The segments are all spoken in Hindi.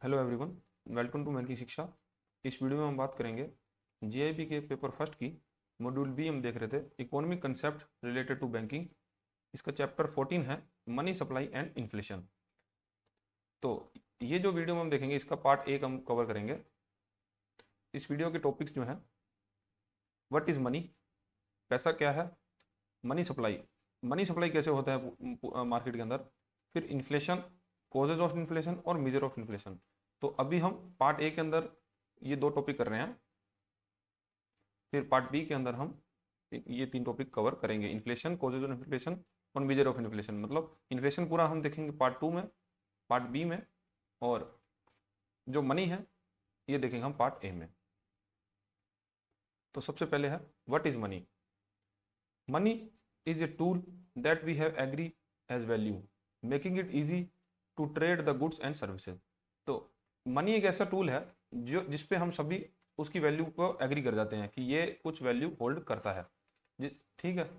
हेलो एवरीवन, वेलकम टू मेरी शिक्षा। इस वीडियो में हम बात करेंगे जीआईबी के पेपर फर्स्ट की मॉड्यूल बी। हम देख रहे थे economic concept related to banking. इसका चैप्टर 14 है मनी सप्लाई एंड इन्फ्लेशन। तो ये जो वीडियो में हम देखेंगे इसका पार्ट एक हम कवर करेंगे। इस वीडियो के टॉपिक्स जो हैं, व्हाट इज मनी, पैसा क्या है, मनी सप्लाई कैसे होता है मार्केट के अंदर, फिर इन्फ्लेशन, कॉजेज ऑफ इन्फ्लेशन और मेजर ऑफ इन्फ्लेशन। तो अभी हम पार्ट ए के अंदर ये दो टॉपिक कर रहे हैं, फिर पार्ट बी के अंदर हम ये तीन टॉपिक कवर करेंगे, इन्फ्लेशन, कॉजेज ऑफ इन्फ्लेशन और मेजर ऑफ इन्फ्लेशन। मतलब इन्फ्लेशन पूरा हम देखेंगे पार्ट टू में, पार्ट बी में, और जो मनी है ये देखेंगे हम पार्ट ए में। तो सबसे पहले है what is money. Money is a tool that we have agree as value, making it easy to trade the goods and services। तो मनी एक ऐसा टूल है जो जिसपे हम सभी उसकी वैल्यू को एग्री कर जाते हैं कि ये कुछ वैल्यू होल्ड करता है, ठीक है,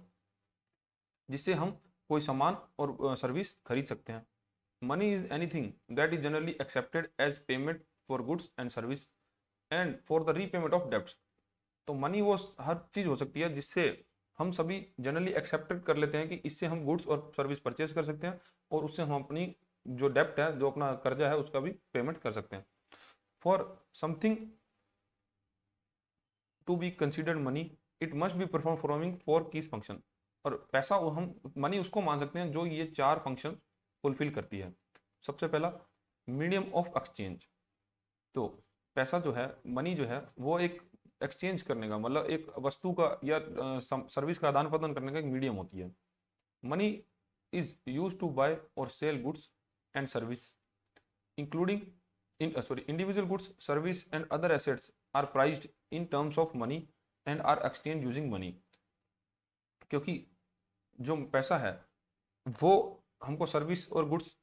जिससे हम कोई सामान और सर्विस खरीद सकते हैं। Money is anything that is generally accepted as payment for goods and service and for the repayment of debts. तो मनी वो हर चीज हो सकती है जिससे हम सभी जनरली एक्सेप्टेड कर लेते हैं कि इससे हम गुड्स और सर्विस परचेज कर सकते हैं और उससे हम अपनी जो डेप्ट है, जो अपना कर्जा है, उसका भी पेमेंट कर सकते हैं। For something to be considered money it must be perform following four keys function. और पैसा हम मनी उसको मान सकते हैं जो ये चार फंक्शन फुलफिल करती है। सबसे पहला मीडियम ऑफ एक्सचेंज। तो पैसा जो है, मनी जो है, वो एक एक्सचेंज करने का, मतलब एक वस्तु का या सर्विस का आदान प्रदान करने का एक मीडियम होती है। Money is use to buy और sell goods and service including individual goods, service and other assets are prized in terms of money and are exchange using money. क्योंकि जो पैसा है वो हमको सर्विस और गुड्स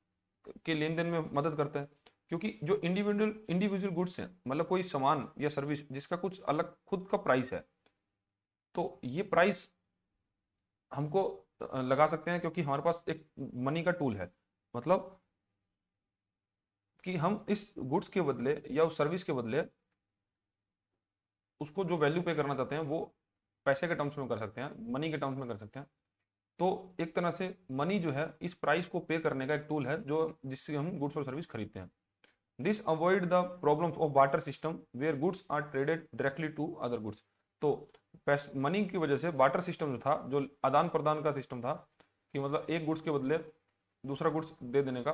के लेन देन में मदद करता है। क्योंकि जो इंडिविजुअल गुड्स हैं, मतलब कोई सामान या सर्विस जिसका कुछ अलग खुद का प्राइस है, तो ये प्राइस हमको लगा सकते हैं क्योंकि हमारे पास एक मनी का टूल है। मतलब कि हम इस गुड्स के बदले या उस सर्विस के बदले उसको जो वैल्यू पे करना चाहते हैं वो पैसे के टर्म्स में कर सकते हैं, मनी के टर्म्स में कर सकते हैं। तो एक तरह से मनी जो है इस प्राइस को पे करने का एक टूल है जो जिससे हम गुड्स और सर्विस खरीदते हैं। This avoid the problems of barter system where goods are traded directly to other goods. तो मनी की वजह से बार्टर सिस्टम जो था, जो आदान प्रदान का सिस्टम था, कि मतलब एक गुड्स के बदले दूसरा गुड्स दे देने का,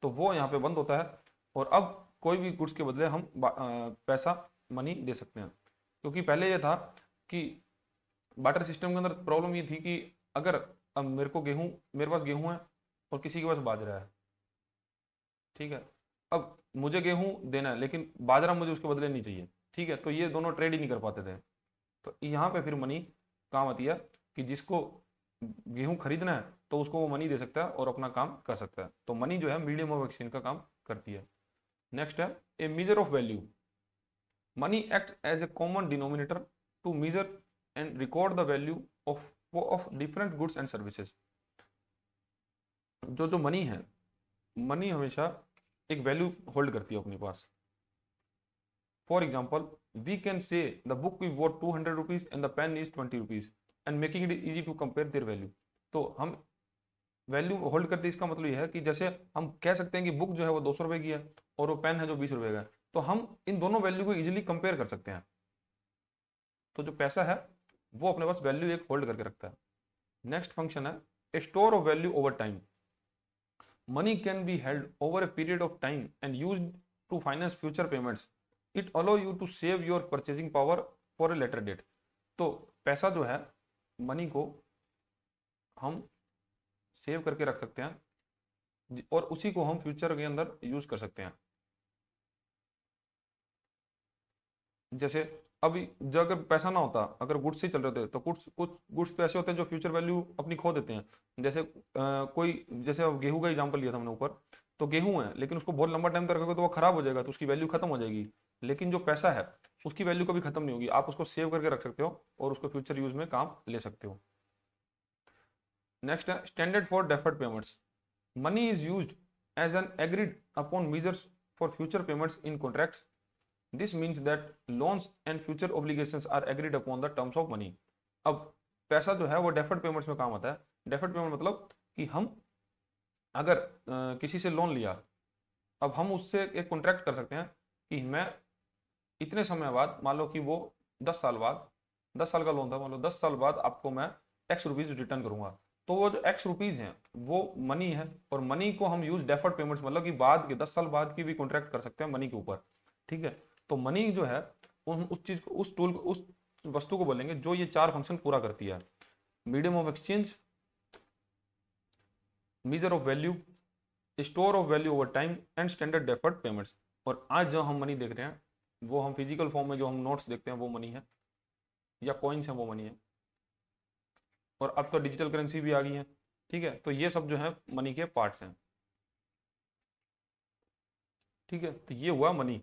तो वो यहाँ पे बंद होता है। और अब कोई भी गुड्स के बदले हम पैसा, मनी दे सकते हैं। क्योंकि पहले ये था कि बार्टर सिस्टम के अंदर प्रॉब्लम ये थी कि अगर अब मेरे पास गेहूं है और किसी के पास बाजरा है, ठीक है, अब मुझे गेहूं देना है लेकिन बाजरा मुझे उसके बदले नहीं चाहिए, ठीक है, तो ये दोनों ट्रेड ही नहीं कर पाते थे। तो यहाँ पे फिर मनी काम आती है कि जिसको गेहूं खरीदना है तो उसको वो मनी दे सकता है और अपना काम कर सकता है। तो मनी जो है मीडियम ऑफ एक्सचेंज का काम करती है। नेक्स्ट है a measure of value. Money act as a common denominator to measure and record the value of different goods and services. जो मनी है, मनी हमेशा एक वैल्यू होल्ड करती है अपने पास। For example, we can say the book is worth 200 rupees and the pen is 20 rupees and making it easy to compare their value. तो हम वैल्यू होल्ड करते हैं, इसका मतलब यह है कि जैसे हम कह सकते हैं कि बुक जो है वो 200 रुपए की है और वो पेन है जो 20 रुपए का है, तो हम इन दोनों वैल्यू को इजीली कंपेयर कर सकते हैं। तो जो पैसा है वो अपने पास वैल्यू एक होल्ड करके रखता है। नेक्स्ट फंक्शन है a store of value over time. Money can be held over a period of time and used to finance future payments. It allow you to save your purchasing power for a later date। तो पैसा जो है, मनी को हम सेव करके रख सकते हैं और उसी को हम फ्यूचर के अंदर यूज कर सकते हैं। जैसे अभी जो अगर पैसा ना होता, अगर गुड्स से चल रहे थे, तो कुछ कुछ गुड्स तो ऐसे होते हैं जो फ्यूचर वैल्यू अपनी खो देते हैं। जैसे कोई, जैसे अब गेहूं का एग्जांपल लिया था हमने ऊपर, तो गेहूं है लेकिन उसको बहुत लंबा टाइम तक रखोगे तो वो खराब हो जाएगा, तो उसकी वैल्यू खत्म हो जाएगी। लेकिन जो पैसा है उसकी वैल्यू कभी खत्म नहीं होगी, आप उसको सेव करके रख सकते हो और उसको फ्यूचर यूज में काम ले सकते हो। नेक्स्ट है standard for deferred payments. Money is used as an agreed upon measures for future payments in contracts. This means that loans and future obligations are agreed upon the terms of money. अब पैसा जो है वो डेफर्ड पेमेंट्स में काम आता है। डेफर्ड पेमेंट मतलब कि हम अगर किसी से लोन लिया, अब हम उससे एक कॉन्ट्रैक्ट कर सकते हैं कि मैं इतने समय बाद, मान लो कि वो 10 साल बाद, 10 साल का लोन था, मान लो 10 साल बाद आपको मैं एक्स रुपीज रिटर्न करूंगा। तो वो जो एक्स रुपीज हैं वो मनी है, और मनी को हम यूज डेफर्ड पेमेंट्स मतलब कि बाद के 10 साल बाद की भी कॉन्ट्रैक्ट कर सकते हैं मनी के ऊपर। ठीक है, तो मनी जो है उस चीज को, उस टूल को, उस वस्तु को बोलेंगे जो ये 4 फंक्शन पूरा करती है। Medium of exchange, major of value, store of value over time and standard deferred payments. और आज जो हम मनी देख रहे हैं वो हम फिजिकल फॉर्म में जो हम नोट्स देखते हैं वो मनी है, या कॉइन्स हैं वो मनी है, और अब तो डिजिटल करेंसी भी आ गई है। ठीक है, तो ये सब जो है मनी के पार्ट्स हैं। ठीक है, तो ये हुआ मनी।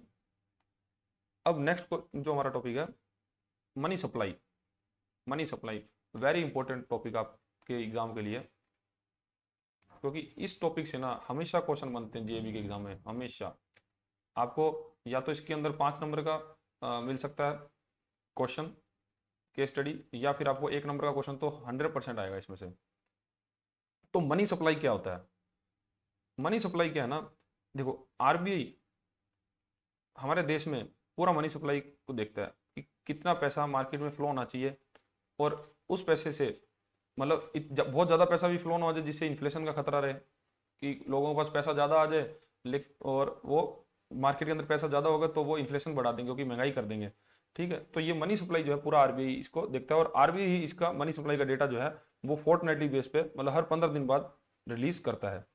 अब नेक्स्ट जो हमारा टॉपिक है money supply. Money supply very important topic आपके एग्जाम के लिए, क्योंकि इस टॉपिक से ना हमेशा क्वेश्चन बनते हैं जेईई के एग्जाम में। हमेशा आपको या तो इसके अंदर 5 नंबर का मिल सकता है क्वेश्चन केस स्टडी, या फिर आपको 1 नंबर का क्वेश्चन तो 100% आएगा इसमें से। तो मनी सप्लाई क्या होता है? मनी सप्लाई क्या है ना, देखो आरबीआई हमारे देश में पूरा मनी सप्लाई को देखता है कि कितना पैसा मार्केट में फ्लो होना चाहिए, और उस पैसे से मतलब बहुत ज़्यादा पैसा भी फ्लो ना हो जाए जिससे इन्फ्लेशन का खतरा रहे, कि लोगों के पास पैसा ज़्यादा आ जाए और वो मार्केट के अंदर पैसा ज़्यादा होगा तो वो इन्फ्लेशन बढ़ा देंगे क्योंकि महंगाई कर देंगे। ठीक है, तो ये मनी सप्लाई जो है पूरा आरबीआई इसको देखता है, और आरबीआई ही इसका मनी सप्लाई का डेटा जो है वो फोर्टनाइटली बेस पे मतलब हर 15 दिन बाद रिलीज करता है।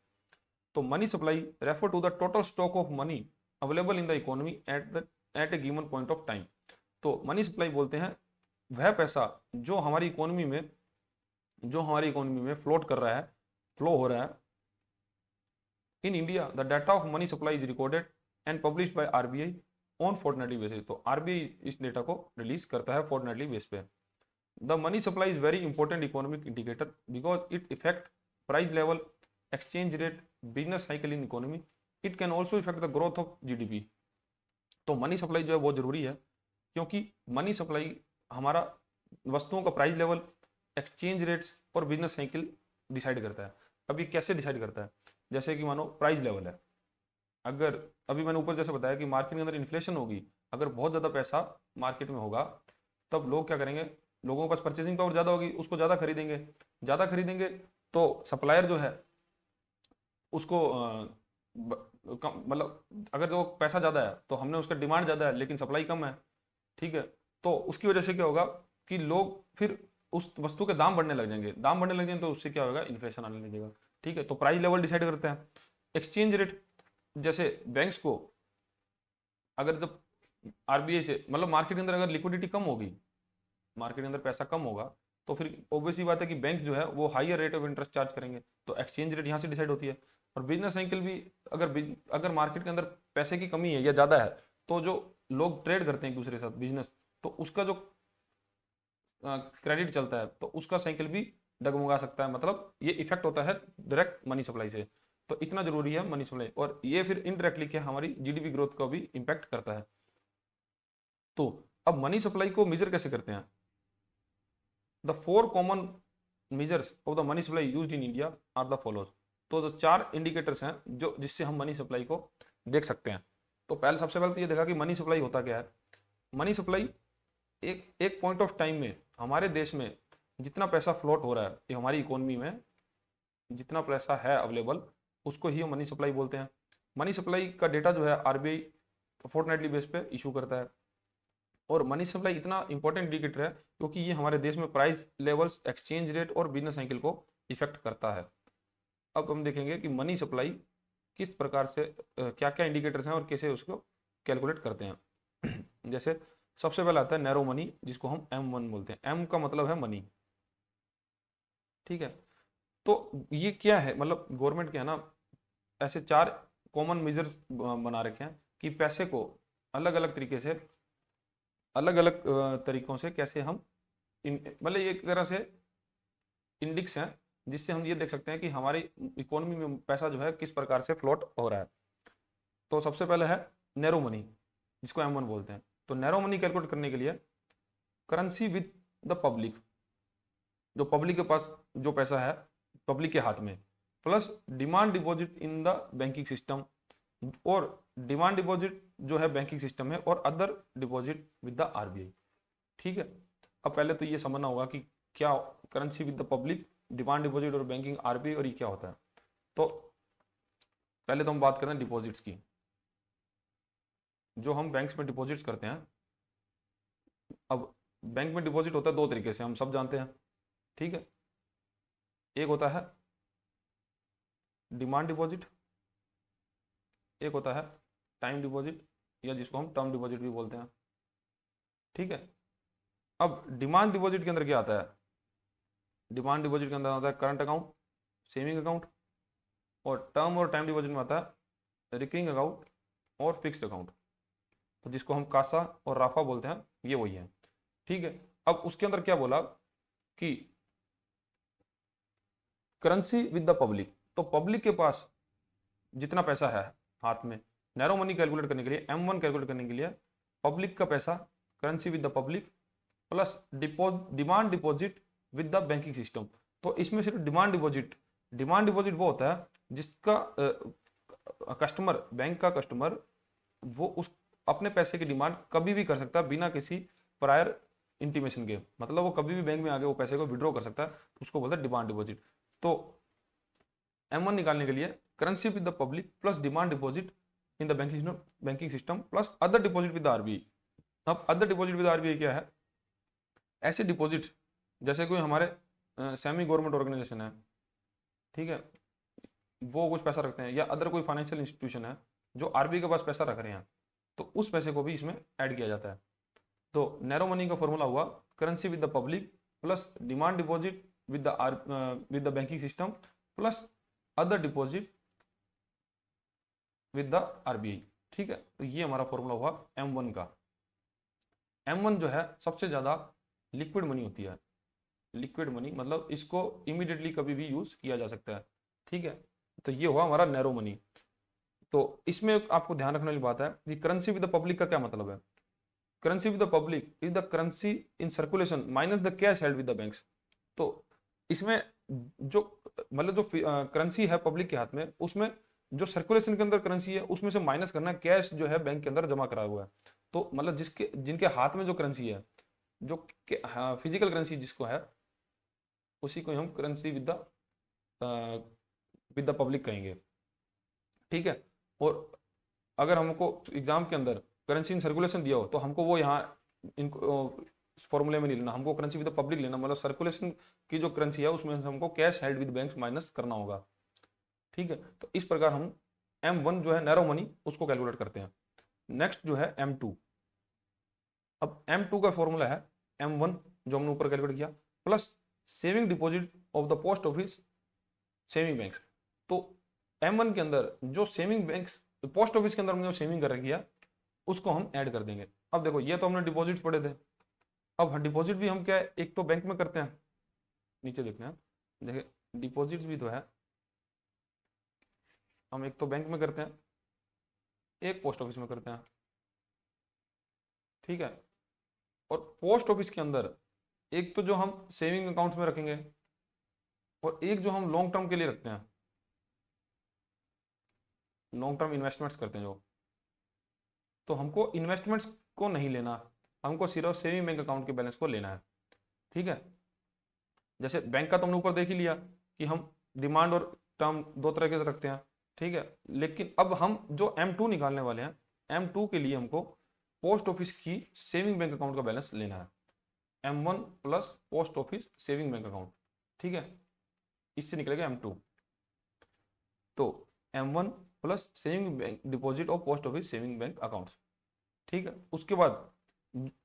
तो money supply refer to the total stock of money available in the economy at a given point of time. तो मनी सप्लाई बोलते हैं वह पैसा जो हमारी इकोनॉमी में फ्लोट कर रहा है, फ्लो हो रहा है। In India the data of money supply is recorded and published by RBI on fortnightly basis. तो आरबीआई इस डेटा को रिलीज करता है फोर्टनाइटली बेस पे। The money supply is very important economic indicator because it effect price level, exchange rate, business cycle in economy. It can also effect the growth of GDP. तो मनी सप्लाई जो है बहुत जरूरी है, क्योंकि मनी सप्लाई हमारा वस्तुओं का प्राइस लेवल, एक्सचेंज रेट्स और बिजनेस साइकिल डिसाइड करता है। अभी कैसे डिसाइड करता है? जैसे कि मानो प्राइस लेवल है, अगर अभी मैंने ऊपर जैसे बताया कि मार्केट के अंदर इन्फ्लेशन होगी, अगर बहुत ज़्यादा पैसा मार्केट में होगा तब लोग क्या करेंगे, लोगों के पास परचेसिंग पावर ज़्यादा होगी, उसको ज़्यादा खरीदेंगे तो सप्लायर जो है उसको मतलब अगर जो पैसा ज़्यादा है तो हमने उसका डिमांड ज़्यादा है लेकिन सप्लाई कम है। ठीक है, तो उसकी वजह से क्या होगा कि लोग फिर उस वस्तु के दाम बढ़ने लग जाएंगे, तो उससे क्या होगा, इन्फ्लेशन आने लगेगा। ठीक है, तो प्राइस लेवल डिसाइड करते हैं। एक्सचेंज रेट, जैसे बैंक्स को अगर जब आरबीआई से मतलब मार्केट के अंदर अगर लिक्विडिटी कम होगी, मार्केट के अंदर पैसा कम होगा, तो फिर ऑब्वियसली बात है कि बैंक जो है वो higher rate of interest charge करेंगे, तो एक्सचेंज रेट यहाँ से डिसाइड होती है। और बिजनेस साइकिल भी, अगर मार्केट के अंदर पैसे की कमी है या ज़्यादा है तो जो लोग ट्रेड करते हैं एक दूसरे के साथ बिजनेस, तो उसका जो क्रेडिट चलता है तो उसका साइकिल भी डगमगा सकता है। मतलब ये इफेक्ट होता है डायरेक्ट मनी सप्लाई से। तो इतना जरूरी है मनी सप्लाई, और ये फिर इनडायरेक्टली क्या हमारी जीडीपी ग्रोथ को भी इम्पैक्ट करता है। तो अब मनी सप्लाई को मेजर कैसे करते हैं? The 4 common measures of the money supply used in India are the follows. तो जो 4 इंडिकेटर्स हैं जो जिससे हम मनी सप्लाई को देख सकते हैं। तो सबसे पहले तो ये देखा कि मनी सप्लाई होता क्या है। मनी सप्लाई एक पॉइंट ऑफ टाइम में हमारे देश में जितना पैसा फ्लोट हो रहा है, ये हमारी इकोनॉमी में जितना पैसा है अवेलेबल, उसको ही मनी सप्लाई बोलते हैं। मनी सप्लाई का डेटा जो है आरबीआई फोर्टनाइटली बेस पे इशू करता है, और मनी सप्लाई इतना इंपॉर्टेंट इंडिकेटर है क्योंकि ये हमारे देश में प्राइस लेवल्स, एक्सचेंज रेट और बिजनेस साइकिल को इफेक्ट करता है। अब हम देखेंगे कि मनी सप्लाई किस प्रकार से क्या क्या इंडिकेटर्स हैं और कैसे उसको कैलकुलेट करते हैं। जैसे सबसे पहले आता है नैरो मनी, जिसको हम M1 बोलते हैं। M का मतलब है मनी। ठीक है, तो ये क्या है, मतलब गवर्नमेंट क्या है ना, ऐसे 4 कॉमन मेजर्स बना रखे हैं कि पैसे को अलग अलग तरीके से, अलग अलग तरीकों से कैसे हम मतलब एक तरह से इंडिक्स हैं जिससे हम ये देख सकते हैं कि हमारी इकोनॉमी में पैसा जो है किस प्रकार से फ्लोट हो रहा है। तो सबसे पहले है नैरो मनी, जिसको M1 बोलते हैं। तो नैरो मनी कैलकुलेट करने के लिए करेंसी विद द पब्लिक, जो पब्लिक के पास जो पैसा है पब्लिक के हाथ में, plus demand deposit in the banking system, और डिमांड डिपॉजिट जो है बैंकिंग सिस्टम है, और other deposit with the RBI। ठीक है, अब पहले तो ये समझना होगा कि क्या currency with the public, demand deposit और बैंकिंग RBI, और ये क्या होता है। तो पहले तो हम बात करते हैं डिपॉजिट्स की। जो हम बैंक्स में डिपॉजिट्स करते हैं, अब बैंक में डिपॉजिट होता है दो तरीके से, हम सब जानते हैं। ठीक है, एक होता है डिमांड डिपॉजिट, एक होता है टाइम डिपॉजिट, या जिसको हम टर्म डिपॉजिट भी बोलते हैं। ठीक है, अब डिमांड डिपॉजिट के अंदर क्या आता है, डिमांड डिपॉजिट के अंदर आता है करंट अकाउंट, सेविंग अकाउंट, और टर्म और टाइम डिपॉजिट में आता है रिकरिंग अकाउंट और फिक्स्ड अकाउंट। तो जिसको हम कासा और राफा बोलते हैं, ये वही है। ठीक है, अब उसके अंदर क्या बोला कि करेंसी विद द पब्लिक, तो पब्लिक के पास जितना पैसा है हाथ में, नैरो मनी कैलकुलेट करने के लिए, M1 कैलकुलेट करने के लिए, पब्लिक का पैसा, currency with the public plus demand deposit with the banking system. तो इसमें सिर्फ डिमांड डिपॉजिट वो होता है जिसका कस्टमर, बैंक का कस्टमर, वो उस अपने पैसे की डिमांड कभी भी कर सकता है बिना किसी प्रायर इंटीमेशन के, मतलब वो कभी भी बैंक में आके वो पैसे को विड्रॉ कर सकता है, उसको बोलते हैं डिमांड डिपॉजिट। तो M1 निकालने के लिए currency with the public plus demand deposit in the banking system plus other deposit with the RBI। अब अदर डिपॉजिट विद RBI क्या है, ऐसे डिपॉजिट जैसे कोई हमारे सेमी गवर्नमेंट ऑर्गेनाइजेशन है, ठीक है, वो कुछ पैसा रखते हैं, या अदर कोई फाइनेंशियल इंस्टीट्यूशन है जो RBI के पास पैसा रख रहे हैं, तो उस पैसे को भी इसमें ऐड किया जाता है। तो नैरो मनी का फॉर्मूला हुआ currency with the public plus demand deposit with the banking system plus other deposit with the RBI। ठीक है, तो ये हमारा फॉर्मूला हुआ M1 का। M1 जो है सबसे ज्यादा लिक्विड मनी होती है। लिक्विड मनी मतलब इसको इमीडिएटली कभी भी यूज किया जा सकता है। ठीक है, तो ये हुआ हमारा नैरो मनी। तो इसमें आपको ध्यान रखने वाली बात है कि करेंसी विद द पब्लिक का क्या मतलब है। Currency with the public is the currency in circulation minus the cash held with the banks. तो इसमें जो मतलब जो करेंसी है पब्लिक के हाथ में, उसमें जो सर्कुलेशन के अंदर करेंसी है उसमें से माइनस करना कैश जो है बैंक के अंदर जमा करा हुआ है। तो मतलब जिनके हाथ में जो करेंसी है, जो फिजिकल करेंसी जिसको है, उसी को हम करेंसी विद द पब्लिक कहेंगे। ठीक है, और अगर हमको एग्जाम के अंदर करेंसी इन सर्कुलेशन दिया हो तो हमको वो यहाँ इनको फॉर्मूले में नहीं लेना, हमको करेंसी विद द पब्लिक लेना, मतलब सर्कुलेशन की जो करेंसी है उसमें हमको cash held with banks minus करना होगा। ठीक है, तो इस प्रकार हम M1 जो है नैरो मनी उसको कैलकुलेट करते हैं। नेक्स्ट जो है M2। अब M2 का फॉर्मूला है M1 जो हमने ऊपर कैलकुलेट किया plus saving deposit of the post office saving banks. तो M1 के अंदर जो सेविंग बैंक्स पोस्ट ऑफिस के अंदर हमने जो सेविंग कर रखी है उसको हम ऐड कर देंगे। अब देखो ये तो हमने डिपॉजिट्स पढ़े थे, अब डिपॉजिट भी हम क्या है, एक तो बैंक में करते हैं, नीचे देखते हैं, देखिए डिपॉजिट्स भी तो है, हम एक तो बैंक में करते हैं, एक पोस्ट ऑफिस में करते हैं। ठीक है, और पोस्ट ऑफिस के अंदर एक तो जो हम सेविंग अकाउंट्स में रखेंगे, और एक जो हम लॉन्ग टर्म के लिए रखते हैं, लॉन्ग टर्म इन्वेस्टमेंट्स करते हैं जो, तो हमको इन्वेस्टमेंट्स को नहीं लेना, हमको सिर्फ सेविंग बैंक अकाउंट के बैलेंस को लेना है। ठीक है, जैसे बैंक का तो हमने ऊपर देख ही लिया कि हम डिमांड और टर्म दो तरह के रखते हैं। ठीक है, लेकिन अब हम जो M2 निकालने वाले हैं, M2 के लिए हमको पोस्ट ऑफिस की सेविंग बैंक अकाउंट का बैलेंस लेना है, M1 plus post office saving bank account. ठीक है, इससे निकलेगा M2। तो M1 plus saving bank deposit और post office saving bank accounts. ठीक है, उसके बाद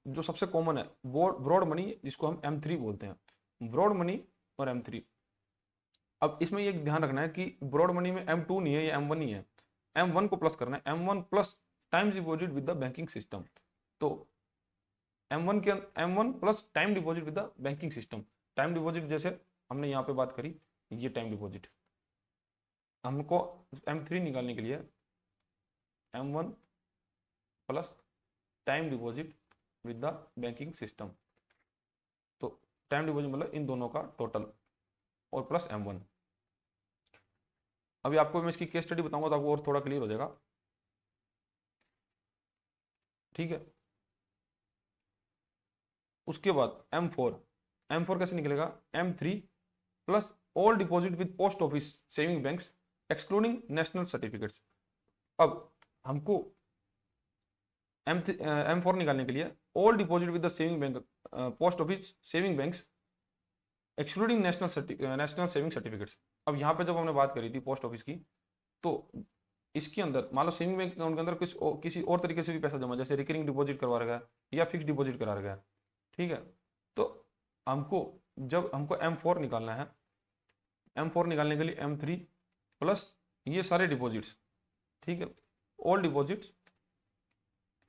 जो सबसे कॉमन है ब्रॉड मनी, जिसको हम M3 बोलते हैं, ब्रॉड मनी और M3। अब इसमें ये ध्यान रखना है कि ब्रॉड मनी में M2 नहीं है, ये M1 ही है। M1 को प्लस करना है, M1 plus time deposit with the banking system. तो M1 plus time deposit with the banking system. Time deposit जैसे हमने यहाँ पे बात करी, ये टाइम डिपॉजिट। हमको M3 निकालने के लिए M1 plus time deposit with the banking system. तो टाइम डिपॉजिट मतलब इन दोनों का टोटल और प्लस M1। अभी आपको मैं इसकी केस स्टडी बताऊंगा तो आपको और थोड़ा क्लियर हो जाएगा। ठीक है, उसके बाद M4 कैसे निकलेगा? M3 plus all deposit with post office saving banks excluding national certificates. अब हमको M4 निकालने के लिए all deposit with the saving bank post office saving banks excluding national saving certificates. अब यहाँ पे जब हमने बात करी थी पोस्ट ऑफिस की, तो इसके अंदर मान लो सेविंग बैंक अकाउंट के अंदर किसी और तरीके से भी पैसा जमा, जैसे रिकरिंग डिपॉजिट करवा रखा है या फिक्स डिपॉजिट करा रखा है। ठीक है, तो जब हमको M4 निकालना है, M4 निकालने के लिए M3 प्लस ये सारे डिपॉजिट्स, ठीक है, ऑल डिपॉजिट्स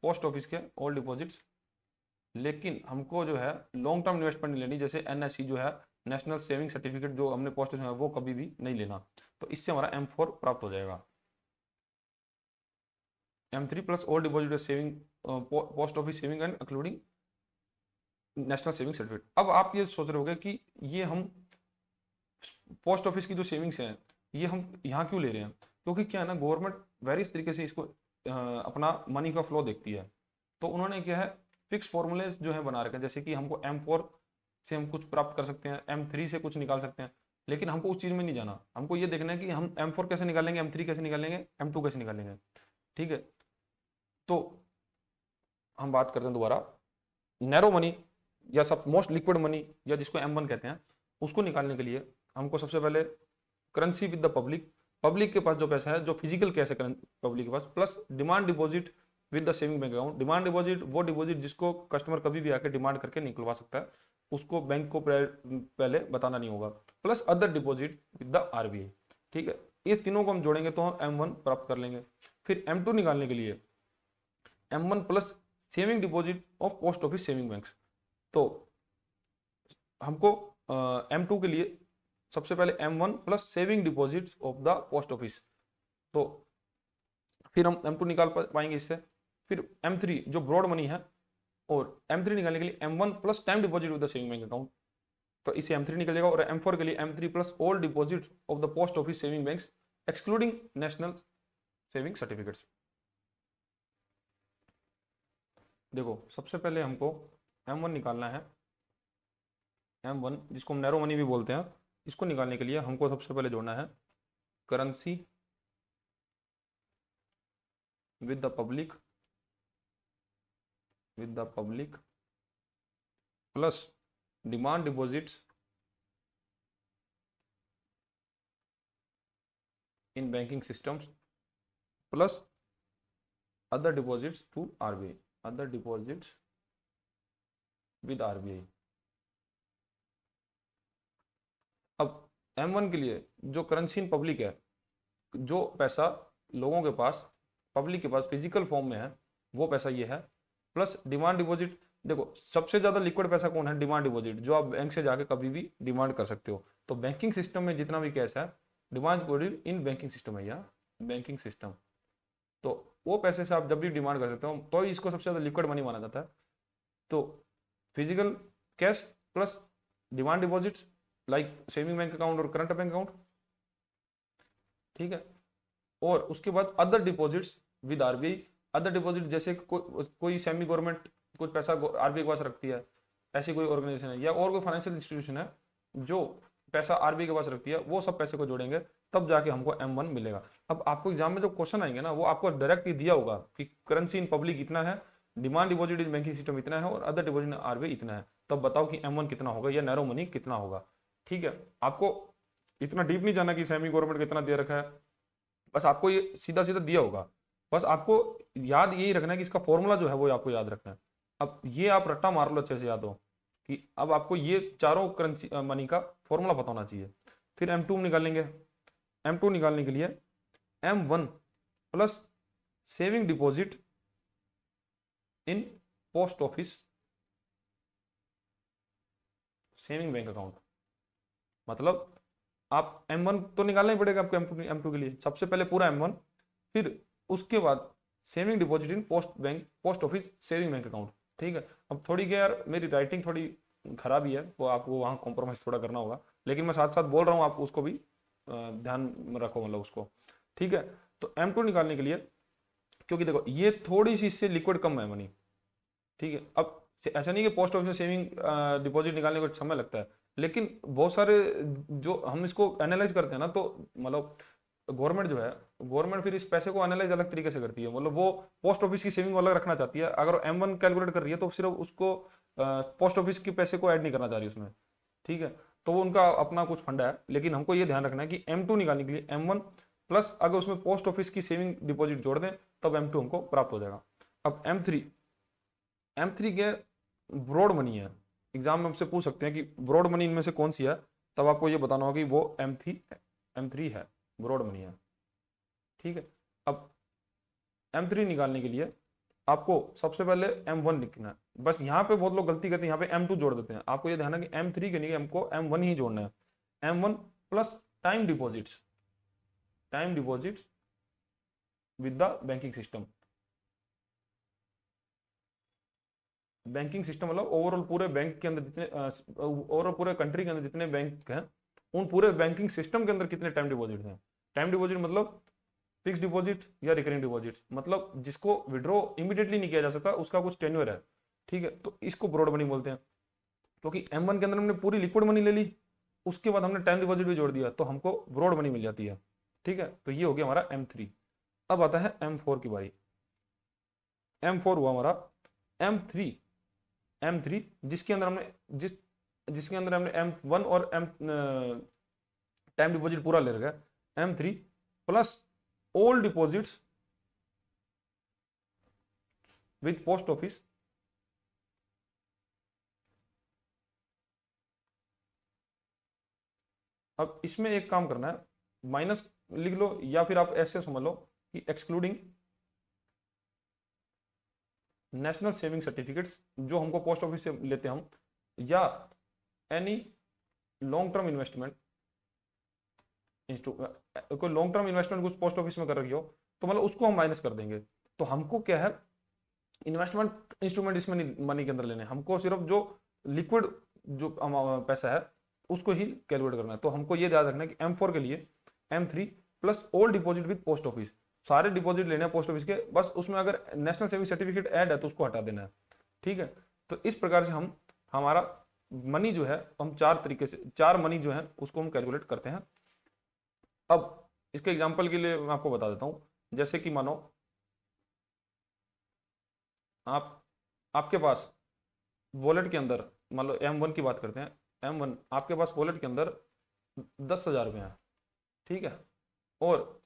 पोस्ट ऑफिस के ऑल डिपॉजिट्स, लेकिन हमको जो है लॉन्ग टर्म इन्वेस्टमेंट नहीं लेनी, जैसे NSC जो है नेशनल सेविंग सर्टिफिकेट जो हमने पोस्ट ऑफिस में वो कभी भी नहीं लेना। तो इससे हमारा M4 प्राप्त हो जाएगा। M3 plus all deposit saving post office saving and including national saving certificate. अब आप ये सोच रहे होगे कि ये हम पोस्ट ऑफिस की जो सेविंग्स हैं ये हम यहाँ क्यों ले रहे हैं? क्योंकि क्या है ना, गवर्नमेंट वेरियस तरीके से इसको अपना मनी का फ्लो देखती है। तो उन्होंने क्या है फिक्स फॉर्मूले जो है बना रखे हैं, जैसे कि हमको M4 से हम कुछ प्राप्त कर सकते हैं, M3 से कुछ निकाल सकते हैं, लेकिन हमको उस चीज़ में नहीं जाना। हमको ये देखना है कि हम M4 कैसे निकालेंगे, M3 कैसे निकालेंगे, M2 कैसे निकालेंगे। ठीक है, तो हम बात करते हैं दोबारा नैरो मनी या सब मोस्ट लिक्विड मनी या जिसको M1 कहते हैं, उसको निकालने के लिए हमको सबसे पहले करेंसी विद द पब्लिक के पास जो पैसा है, जो फिजिकल कैश है पब्लिक के पास, plus demand deposit with the saving bank account. Demand deposit वो डिपॉजिट जिसको कस्टमर कभी भी आके डिमांड करके निकलवा सकता है, उसको बैंक को पहले बताना नहीं होगा, plus other deposit with the RBI। ठीक है, ये तीनों को हम जोड़ेंगे तो हम M1 प्राप्त कर लेंगे। फिर M2 निकालने के लिए M1 plus saving deposit of post office saving banks. तो हमको M2 के लिए सबसे पहले M1 plus saving deposits of the post office, तो फिर हम M2 निकाल पाएंगे इससे। फिर M3 जो ब्रॉड मनी है, और M3 निकालने के लिए M1 plus time deposit with the saving bank account, तो इसे M3 निकल जाएगा। और M4 के लिए M3 plus all deposits of the post office saving banks excluding national saving certificates. देखो सबसे पहले हमको M1 निकालना है। M1 जिसको हम नैरो मनी भी बोलते हैं, इसको निकालने के लिए हमको सबसे पहले जोड़ना है currency with the public plus demand deposits in banking systems plus other deposits to RBI, other deposits with RBI। अब M1 के लिए जो करेंसी इन पब्लिक है, जो पैसा लोगों के पास पब्लिक के पास फिजिकल फॉर्म में है, वो पैसा ये है, प्लस डिमांड डिपॉजिट। देखो सबसे ज्यादा लिक्विड पैसा कौन है? डिमांड डिपॉजिट, जो आप बैंक से जाके कभी भी डिमांड कर सकते हो। तो बैंकिंग सिस्टम में जितना भी कैश है, demand deposit in banking system है या बैंकिंग सिस्टम, तो वो पैसे से आप जब भी डिमांड कर सकते हो, तो इसको सबसे ज्यादा लिक्विड मनी माना जाता है। तो physical cash plus demand deposits like saving bank account और करंट बैंक अकाउंट। ठीक है, और उसके बाद other deposits with RBI। Other deposit जैसे कोई सेमी गवर्नमेंट कुछ पैसा RBI के पास रखती है, ऐसी कोई ऑर्गेनाइजेशन है या और कोई फाइनेंशियल इंस्टीट्यूशन है जो पैसा RBI के पास रखती है, वो सब पैसे को जोड़ेंगे तब जाके हमको M1 मिलेगा। अब आपको एग्जाम में जो क्वेश्चन आएंगे ना, वो आपको डायरेक्ट ही दिया होगा कि करेंसी इन पब्लिक इतना है, demand deposit in banking system इतना है, और अदर डिपॉजिट इन RBI इतना है। तब बताओ कि M1 कितना होगा या नैरो मनी कितना होगा। ठीक है, आपको इतना डीप नहीं जाना कि सेमी गवर्नमेंट कितना दे रखा है, बस आपको ये सीधा सीधा दिया होगा। बस आपको याद यही रखना है कि इसका फॉर्मूला जो है वो आपको याद रखना है। अब ये आप रट्टा मार लो अच्छे से याद हो कि अब आपको ये चारों करेंसी मनी का फॉर्मूला पता होना चाहिए। फिर M2 निकालेंगे। M2 निकालने के लिए M1 plus saving deposit in post office saving bank account, मतलब आप M1 तो निकालना ही पड़ेगा आपको M2 के लिए। सबसे पहले पूरा M1, फिर उसके बाद saving deposit in post office saving bank account. ठीक है, अब थोड़ी क्या यार मेरी राइटिंग थोड़ी खराब ही है, वो आपको वहाँ कॉम्प्रोमाइज थोड़ा करना होगा, लेकिन मैं साथ साथ बोल रहा हूँ, आप उसको भी ध्यान में रखो, मतलब उसको। ठीक है, तो M2 निकालने के लिए, क्योंकि देखो ये थोड़ी सी इससे लिक्विड कम है मनी। ठीक है, अब ऐसा नहीं कि पोस्ट ऑफिस में सेविंग डिपॉजिट निकालने को समय लगता है, लेकिन बहुत सारे जो हम इसको एनालाइज करते हैं ना, तो मतलब गवर्नमेंट जो है, गवर्नमेंट फिर इस पैसे को एनालाइज अलग तरीके से करती है। मतलब वो पोस्ट ऑफिस की सेविंग अलग रखना चाहती है, अगर M1 कैलकुलेट कर रही है तो सिर्फ उसको पोस्ट ऑफिस के पैसे को ऐड नहीं करना चाह रही उसमें। ठीक है, तो वो उनका अपना कुछ फंडा है, लेकिन हमको ये ध्यान रखना है कि M2 निकालने के लिए M1 प्लस अगर उसमें पोस्ट ऑफिस की सेविंग डिपॉजिट जोड़ दें तब M2 हमको प्राप्त हो जाएगा। अब M3 के ब्रॉड मनी है, एग्जाम में हमसे पूछ सकते हैं कि ब्रॉड मनी इनमें से कौन सी है, तब आपको ये बताना होगा कि वो M3 है, ब्रॉड मनी है। ठीक है, अब M3 निकालने के लिए आपको सबसे पहले M1 लिखना है। बस यहाँ पे बहुत लोग गलती करते हैं, यहाँ पे M2 जोड़ देते हैं। आपको ये ध्यान है कि M3 के लिए हमको M1 ही जोड़ना है। M1 plus time deposits with the banking system. Banking system मतलब ओवरऑल पूरे बैंक के अंदर जितने, ओवरऑल पूरे कंट्री के अंदर जितने बैंक हैं, उन पूरे बैंकिंग सिस्टम के अंदर कितने टाइम डिपॉजिट हैं। टाइम डिपॉजिट मतलब फिक्स डिपॉजिट या रिकरिंग डिपॉजिट, मतलब जिसको विड्रॉ इमीडिएटली नहीं किया जा सकता, उसका कुछ टेन्योर है। ठीक है, तो इसको ब्रॉड मनी बोलते हैं। क्योंकि M1 के अंदर हमने पूरी लिक्विड मनी ले ली, उसके बाद हमने टाइम डिपॉजिट भी जोड़ दिया, तो हमको ब्रॉड मनी मिल जाती है। ठीक है, तो ये हो गया हमारा M3। अब आता है M4 की बारी। M4 हुआ हमारा M3 जिसके अंदर हमने M1 और टाइम डिपॉजिट पूरा ले रखा है। M3 plus all deposits with post office अब इसमें एक काम करना है, माइनस लिख लो या फिर आप ऐसे समझ लो कि एक्सक्लूडिंग नेशनल सेविंग सर्टिफिकेट्स जो हमको पोस्ट ऑफिस से लेते हैं हम, या एनी लॉन्ग टर्म इन्वेस्टमेंट कोई लॉन्ग टर्म इन्वेस्टमेंट कुछ पोस्ट ऑफिस में कर रही हो, तो मतलब उसको हम माइनस कर देंगे। तो हमको क्या है, इन्वेस्टमेंट इंस्ट्रूमेंट इसमें मनी के अंदर लेने, हमको सिर्फ जो लिक्विड जो पैसा है उसको ही कैलकुलेट करना है। तो हमको ये याद रखना है कि M4 के लिए M3 plus all deposit with post office, सारे डिपॉजिट लेने हैं पोस्ट ऑफिस के, बस उसमें अगर नेशनल सेविंग सर्टिफिकेट ऐड है तो उसको हटा देना है। ठीक है, तो इस प्रकार से हम हमारा मनी जो है, हम चार मनी जो है उसको हम कैलकुलेट करते हैं। अब इसके एग्जाम्पल के लिए मैं आपको बता देता हूं, जैसे कि मानो आपके पास वॉलेट के अंदर, मान लो M1 की बात करते हैं, M1 आपके पास वॉलेट के अंदर 10,000 रुपये हैं। ठीक है, और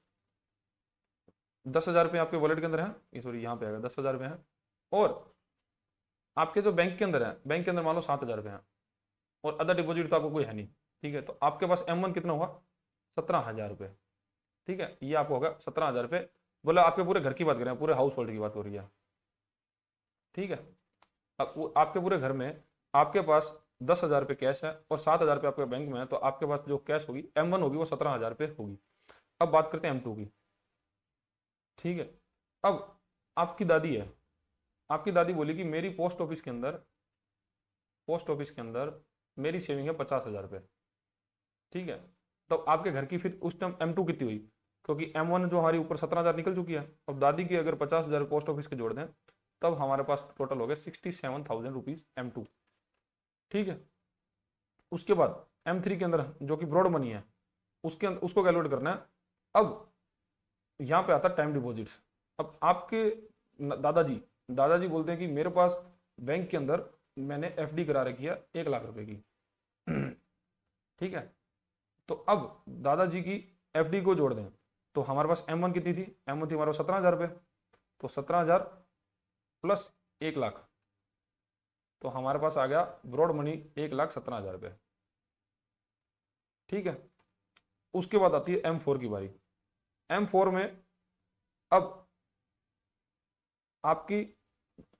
10,000 रुपये आपके वॉलेट के अंदर है, ये सॉरी यहाँ पे आएगा 10,000 रुपये हैं, और आपके जो बैंक के अंदर है, बैंक के अंदर मान लो 7,000 रुपये हैं, और अदर डिपॉजिट तो आपको कोई है नहीं। ठीक है, तो आपके पास M1 कितना हुआ, 17,000 रुपये। ठीक है, ये आपको होगा 17,000 रुपये, बोला आपके पूरे घर की बात करें, पूरे हाउस होल्ड की बात हो रही है। ठीक है, अब आपके पूरे घर में आपके पास 10,000 रुपये कैश है और 7,000 रुपये आपके बैंक में है, तो आपके पास जो कैश होगी M1 होगी वो 17,000 रुपये होगी। अब बात करते हैं M2 की। ठीक है, अब आपकी दादी है, आपकी दादी बोली कि मेरी पोस्ट ऑफिस के अंदर मेरी सेविंग है 50,000 रुपये। ठीक है, तो आपके घर की फिर उस टाइम M2 कितनी हुई, क्योंकि M1 जो हमारी ऊपर 17,000 निकल चुकी है, अब दादी की अगर 50,000 पोस्ट ऑफिस के जोड़ दें तब हमारे पास टोटल हो गया 67,000 रुपीज M2। ठीक है, उसके बाद M3 के अंदर जो कि ब्रॉड मनी है, उसको कैलकुलेट करना है। अब यहाँ पे आता है टाइम डिपॉजिट्स। अब आपके दादाजी दादाजी बोलते हैं कि मेरे पास बैंक के अंदर मैंने FD करा रखी है 1,00,000 रुपए की। ठीक है, तो अब दादाजी की FD को जोड़ दें तो हमारे पास M1 कितनी थी, M1 थी हमारे पास 17,000 रुपये, तो 17,000 प्लस 1,00,000, तो हमारे पास आ गया ब्रॉड मनी 1,17,000 रुपये। ठीक है, उसके बाद आती है M4 की बारी। M4 में अब आपकी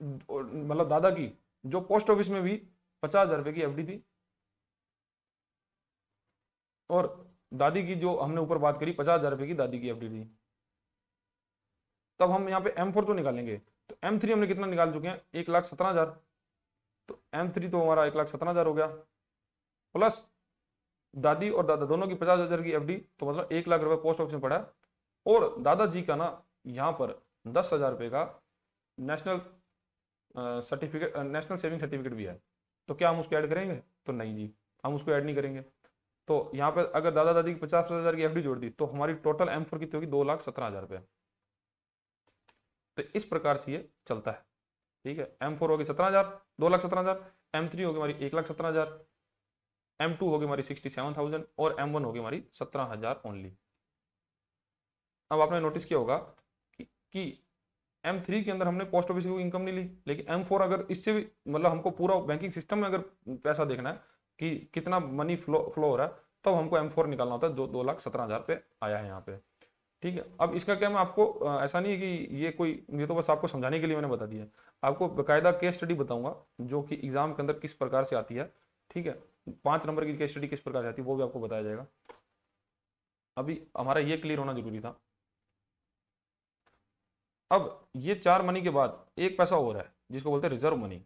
मतलब दादा की जो पोस्ट ऑफिस में भी 50,000 रुपये की FD थी, और दादी की जो हमने ऊपर बात करी 50,000 रुपये की दादी की FD थी, तब हम यहाँ पे M4 तो निकालेंगे। तो M3 हमने कितना निकाल चुके हैं, 1,17,000। तो M3 तो हमारा 1,17,000 हो गया, प्लस दादी और दादा दोनों की 50,000 की एफडी, तो मतलब 1 लाख रुपए पोस्ट ऑफिस में पड़ा है। और दादाजी का ना यहाँ पर 10,000 रुपये का national certificate, national saving certificate भी है। तो क्या हम उसको ऐड करेंगे? तो नहीं जी, हम उसको ऐड नहीं करेंगे। तो यहाँ पे अगर दादा दादी की 50,000 की एफडी जोड़ दी तो हमारी टोटल M4 कितनी होगी, 2,17,000 रुपये। तो इस प्रकार से ये चलता है। ठीक है, M4 होगी 17,000, 2,17,000, M3 होगी हमारी 1,17,000, M2 होगी हमारी 67,000 और M1 होगी हमारी 17,000 ओनली। अब आपने नोटिस किया होगा कि M3 के अंदर हमने पोस्ट ऑफिस की इनकम नहीं ली, लेकिन M4 अगर इससे भी मतलब हमको पूरा बैंकिंग सिस्टम में अगर पैसा देखना है कि कितना मनी फ्लो हो रहा है, तब हमको M4 निकालना होता है, जो 2,17,000 पे आया है यहाँ पे। ठीक है, अब इसका क्या, मैं आपको ऐसा नहीं है कि ये तो बस आपको समझाने के लिए मैंने बता दिया, आपको बाकायदा केस स्टडी बताऊंगा जो कि एग्जाम के अंदर किस प्रकार से आती है। ठीक है, 5 नंबर की केस स्टडी किस प्रकार से आती है वो भी आपको बताया जाएगा। अभी हमारा ये क्लियर होना जरूरी था। अब ये 4 मनी के बाद एक पैसा और है जिसको बोलते हैं रिजर्व मनी।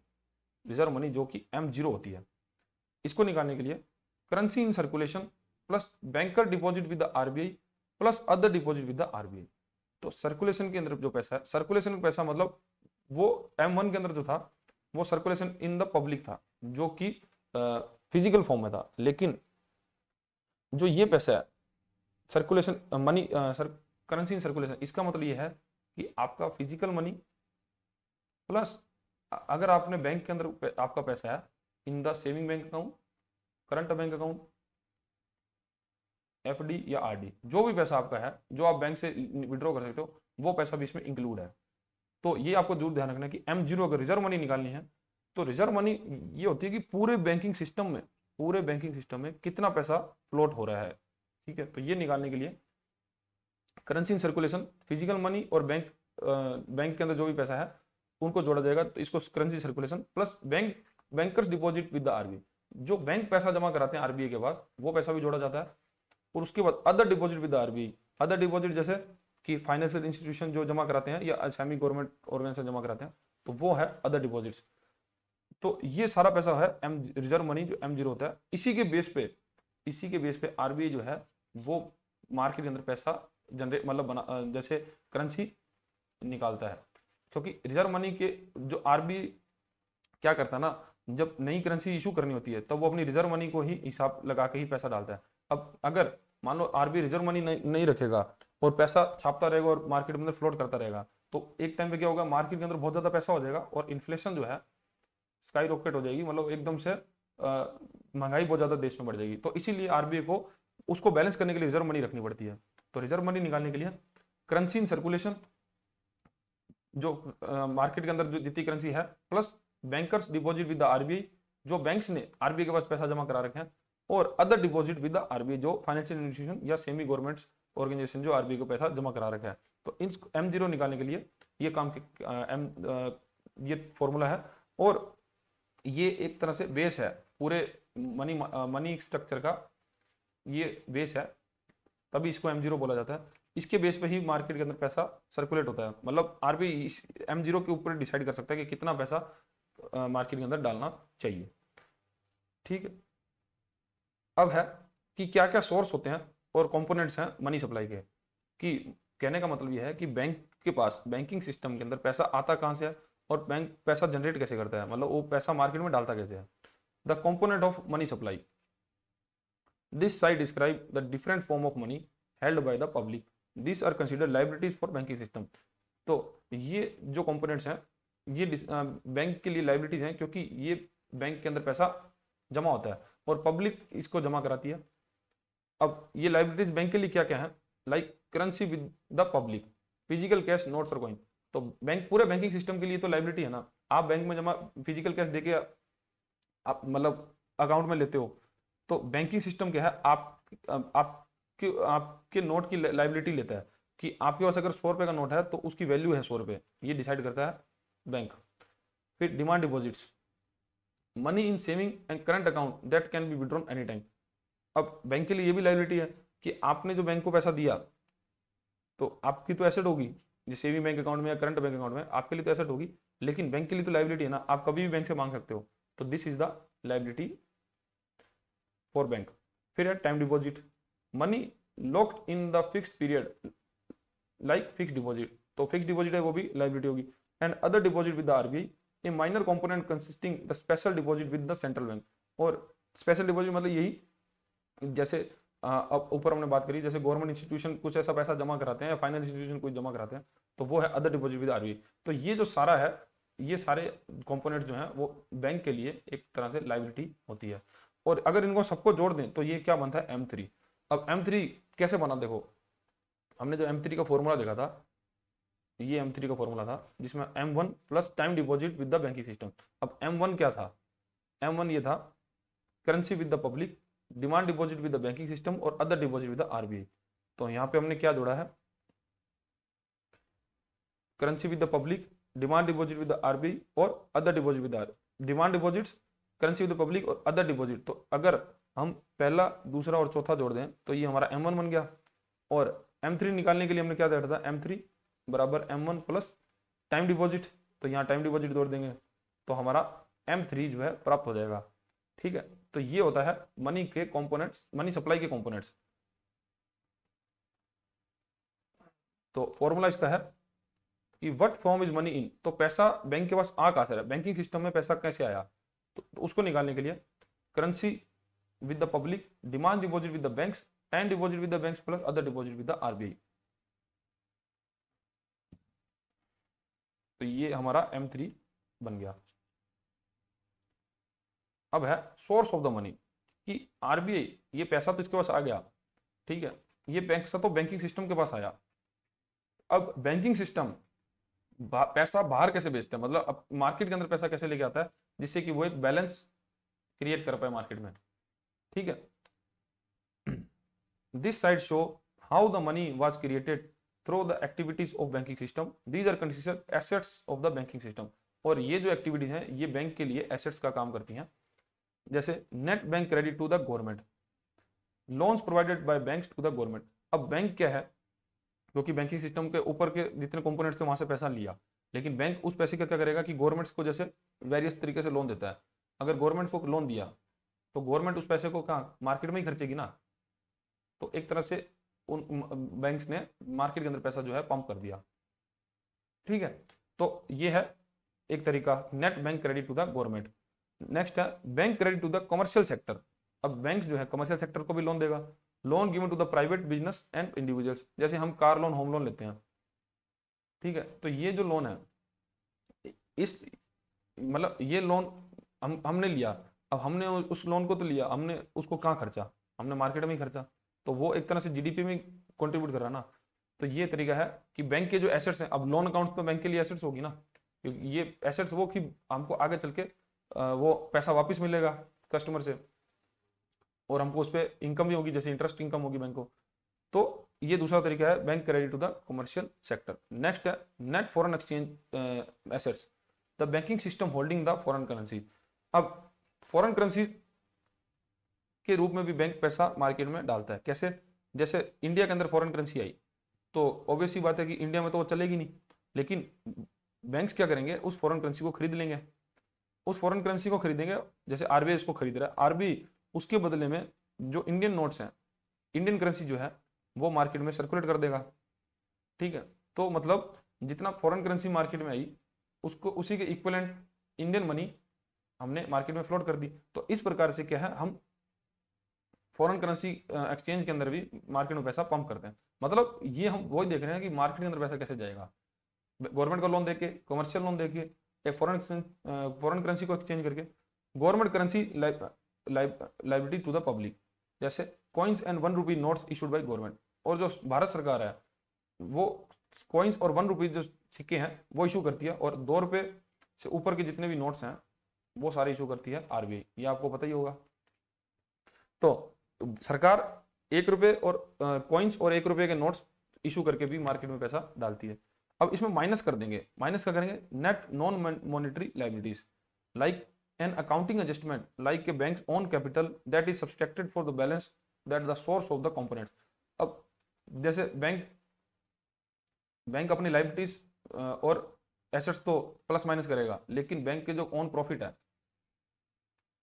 रिजर्व मनी जो कि M0 होती है। इसको निकालने के लिए currency in circulation plus banker deposit with the RBI plus other deposit with the RBI। तो सर्कुलेशन के अंदर जो पैसा है, सर्कुलेशन का पैसा मतलब वो M1 के अंदर जो था वो सर्कुलेशन इन द पब्लिक था, जो कि फिजिकल फॉर्म में था। लेकिन जो ये पैसा है circulation money, currency in circulation, इसका मतलब ये है कि आपका फिजिकल मनी प्लस अगर आपने बैंक के अंदर आपका पैसा है in the saving bank account, current bank account, FD या RD, जो भी पैसा आपका है जो आप बैंक से विड्रॉ कर सकते हो, वो पैसा भी इसमें इंक्लूड है। तो ये आपको जरूर ध्यान रखना है कि M0 अगर रिजर्व मनी निकालनी है तो रिजर्व मनी ये होती है कि पूरे बैंकिंग सिस्टम में कितना पैसा फ्लोट हो रहा है। ठीक है, तो ये निकालने के लिए currency in circulation, physical money और बैंक के अंदर जो भी पैसा है उनको जोड़ा जाएगा। तो इसको currency circulation plus bankers deposit with the RBI, जो बैंक पैसा जमा कराते हैं RBI के पास वो पैसा भी जोड़ा जाता है। और उसके बाद other deposit with the RBI, other deposit जैसे कि फाइनेंशियल इंस्टीट्यूशन जो जमा कराते हैं या सेमी गवर्नमेंट ऑर्गेनाइजेशन जमा कराते हैं, तो वो है अदर डिपॉजिट्स। तो ये सारा पैसा है रिजर्व मनी जो M0 होता है। इसी के बेस पे RBI जो है वो मार्केट के अंदर पैसा जनरेट मतलब बना जैसे करेंसी निकालता है। क्योंकि रिजर्व मनी के जो RBI क्या करता है ना, जब नई करेंसी इशू करनी होती है तब वो अपनी रिजर्व मनी को ही हिसाब लगा के ही पैसा डालता है। अब अगर मान लो RBI रिजर्व मनी नहीं रखेगा और पैसा छापता रहेगा और मार्केट में फ्लोट करता रहेगा, तो एक टाइम पे क्या होगा, मार्केट के अंदर बहुत ज्यादा पैसा हो जाएगा और इन्फ्लेशन जो है स्काई रॉकेट हो जाएगी, मतलब एकदम से महंगाई बहुत ज्यादा देश में बढ़ जाएगी। तो इसीलिए RBI को उसको बैलेंस करने के लिए रिजर्व मनी रखनी पड़ती है। तो रिजर्व मनी निकालने के लिए करेंसी इन सर्कुलेशन, जो मार्केट के अंदर जो जितनी करेंसी है, plus bankers deposit with the RBI, जो बैंक्स ने RBI के पास पैसा जमा करा रखे हैं, और other deposit with the RBI, जो फाइनेंशियल इंस्टीट्यूशन या सेमी गवर्नमेंट ऑर्गेनाइजेशन जो RBI को पैसा जमा करा रखा है। तो इन M0 निकालने के लिए ये काम ये फॉर्मूला है और ये एक तरह से बेस है पूरे मनी स्ट्रक्चर का, ये बेस है, तभी इसको M0 बोला जाता है। इसके बेस पे ही मार्केट के अंदर पैसा सर्कुलेट होता है, मतलब RBI इस M0 के ऊपर डिसाइड कर सकता है कि कितना पैसा मार्केट के अंदर डालना चाहिए। ठीक है, अब है कि क्या क्या सोर्स होते हैं और कंपोनेंट्स हैं मनी सप्लाई के। कि कहने का मतलब यह है कि बैंक के पास बैंकिंग सिस्टम के अंदर पैसा आता कहाँ से है और बैंक पैसा जनरेट कैसे करता है, मतलब वो पैसा मार्केट में डालता कैसे है। The component of money supply, this side describe the different form of money held by the public, this are considered liabilities for banking system. तो ये जो कंपोनेंट्स हैं ये बैंक के लिए लाइबिलिटीज हैं, क्योंकि ये बैंक के अंदर पैसा जमा होता है और पब्लिक इसको जमा कराती है। अब ये लाइबिलिटीज बैंक के लिए क्या क्या है, like currency with the public, physical cash, notes और कॉइन। तो बैंक पूरे बैंकिंग सिस्टम के लिए तो लाइबिलिटी है ना, आप बैंक में जमा फिजिकल कैश देके आप मतलब अकाउंट में लेते हो, तो बैंकिंग सिस्टम क्या है, आपके नोट की लाइबिलिटी लेता है कि आपके पास अगर 100 रुपए का नोट है तो उसकी वैल्यू है 100 रुपए, ये डिसाइड करता है बैंक। फिर demand deposits, money in saving and current account that can be withdrawn any time. अब बैंक के लिए ये भी लाइबिलिटी है कि आपने जो बैंक को पैसा दिया तो आपकी तो एसेट होगी, ये सेविंग बैंक अकाउंट में या करंट बैंक अकाउंट में, आपके लिए तो एसेट होगी, लेकिन बैंक के लिए तो लाइबिलिटी है ना, आप कभी भी बैंक से मांग सकते हो। तो this is the liability for bank. फिर है time deposit, money locked in the fixed period like fix deposit, तो फिक्स डिपॉजिट है वो भी लाइबिलिटी होगी। And other deposit with the RBI, A minor component consisting the special deposit with the central bank. और स्पेशल डिपॉजिट मतलब यही, जैसे अब ऊपर हमने बात करी, जैसे गवर्नमेंट इंस्टीट्यूशन कुछ ऐसा पैसा जमा कराते हैं या फाइनेंस इंस्टीट्यूशन कुछ जमा कराते हैं, तो वो है अदर डिपॉजिट विद आरबीआई। तो ये जो सारा है, ये सारे कंपोनेंट्स जो हैं वो बैंक के लिए एक तरह से लाइबिलिटी होती है। और अगर इनको सबको जोड़ दें तो ये क्या बनता है, M3। अब M3 कैसे बना, देखो हमने जो M3 का फॉर्मूला देखा था, ये M3 का फॉर्मूला था जिसमें M1 plus time deposit with the banking system. अब M1 क्या था, M1 ये था currency with the public, demand deposit with the banking system और other deposit with the RBI. तो यहाँ पे हमने क्या जोड़ा है, currency with the public, demand deposit with the RBI और other deposit with the demand deposits, currency with the public और अदर डिपॉजिट। तो अगर हम पहला, दूसरा और चौथा जोड़ दें तो ये हमारा M1 बन गया। और M3 निकालने के लिए हमने क्या देखा था, M3 बराबर M1 प्लस टाइम डिपॉजिट, तो यहाँ टाइम डिपॉजिट जोड़ देंगे तो हमारा M3 जो है प्राप्त हो जाएगा। ठीक है, तो ये होता है मनी के कंपोनेंट्स, मनी सप्लाई के कंपोनेंट्स। तो फॉर्मूला इसका है कि what form is money in, तो पैसा बैंक के पास आ कहां से रहा है, बैंकिंग सिस्टम में पैसा कैसे आया, तो उसको निकालने के लिए currency with the public, demand deposit with the banks, time deposit with the banks plus other deposit with the RBI. तो ये हमारा M3 बन गया। अब है सोर्स ऑफ द मनी, कि आरबीआई, ये पैसा तो इसके पास आ गया, ठीक है, ये पैसा तो बैंकिंग सिस्टम के पास आया। अब बैंकिंग सिस्टम पैसा बाहर कैसे बेचता है, मतलब अब मार्केट के अंदर पैसा कैसे लेके आता है, जिससे कि वो एक बैलेंस क्रिएट कर पाए मार्केट में। ठीक है, this side show how the money was created through the activities of banking system, these are considered assets of the banking system. और ये जो एक्टिविटीज हैं ये बैंक के लिए एसेट्स का काम करती हैं। जैसे net bank credit to the government, loans provided by banks to the government. अब बैंक क्या है, क्योंकि बैंकिंग सिस्टम के ऊपर के जितने कंपोनेंट्स थे वहां से पैसा लिया, लेकिन बैंक उस पैसे का क्या करेगा कि गवर्नमेंट्स को जैसे वेरियस तरीके से लोन देता है, अगर गवर्नमेंट को लोन दिया तो गवर्नमेंट उस पैसे को कहाँ, मार्केट में ही खर्चेगी ना। तो एक तरह से उन बैंक्स ने मार्केट के अंदर पैसा जो है पंप कर दिया। ठीक है, तो ये है एक तरीका net bank credit to the government. Next है bank credit to the commercial sector. अब बैंक जो है कमर्शियल सेक्टर को भी लोन देगा, loan given to the private business and individuals, जैसे हम कार लोन, होम लोन लेते हैं। ठीक है, तो ये जो लोन है, इस मतलब ये लोन हमने लिया, अब हमने उस लोन को तो लिया, हमने उसको कहाँ खर्चा, हमने मार्केट में ही खर्चा, तो वो एक तरह से जीडीपी में कंट्रीब्यूट कर रहा है ना। तो ये तरीका है कि बैंक के जो एसेट्स हैं, अब लोन अकाउंट तो बैंक के लिए एसेट्स होगी ना, क्योंकि ये एसेट्स वो कि हमको आगे चल के वो पैसा वापस मिलेगा कस्टमर से, और हमको उस पर इनकम भी होगी, जैसे इंटरेस्ट इनकम होगी बैंक को। तो ये दूसरा तरीका है bank credit to the commercial sector. Next है net foreign exchange assets, the banking system holding the foreign currency. अब फॉरेन करेंसी के रूप में भी बैंक पैसा मार्केट में डालता है, कैसे, जैसे इंडिया के अंदर फॉरेन करेंसी आई तो ऑब्वियस सी बात है कि इंडिया में तो वो चलेगी नहीं, लेकिन बैंक्स क्या करेंगे, उस फॉरेन करेंसी को खरीद लेंगे। उस फॉरेन करेंसी को खरीदेंगे, जैसे आरबीआई उसको खरीद रहा है, आरबीआई उसके बदले में जो इंडियन नोट्स हैं, इंडियन करेंसी जो है वो मार्केट में सर्कुलेट कर देगा। ठीक है, तो मतलब जितना फॉरेन करेंसी मार्केट में आई उसको उसी के इक्विवेलेंट इंडियन मनी हमने मार्केट में फ्लोट कर दी। तो इस प्रकार से क्या है, हम फॉरेन करेंसी एक्सचेंज के अंदर भी मार्केट में पैसा पंप करते हैं। मतलब ये हम वही देख रहे हैं कि मार्केट के अंदर पैसा कैसे जाएगा, गवर्नमेंट का लोन देके, कमर्शियल लोन देके, एक फॉरेन करेंसी को एक्सचेंज करके, government currency liability to the public, जैसे coins and 1 rupee notes issued by government. और जो भारत सरकार है वो कॉइन्स और 1 रुपी जो सिक्के हैं वो इशू करती है, और 2 रुपए से ऊपर के जितने भी नोट्स हैं वो सारे इशू करती है आरबीआई, ये आपको पता ही होगा। तो सरकार 1 रुपए और कॉइन्स और 1 रुपए के नोट्स इशू करके भी मार्केट में पैसा डालती है। अब इसमें माइनस कर देंगे, माइनस क्या करेंगे, net non monetary liabilities like an accounting adjustment like a banks own capital that is subtracted for the balance that the source of the components. अब जैसे बैंक बैंक अपनी लाइबिलिटीज और एसेट्स तो प्लस माइनस करेगा, लेकिन बैंक के जो ऑन प्रॉफिट है,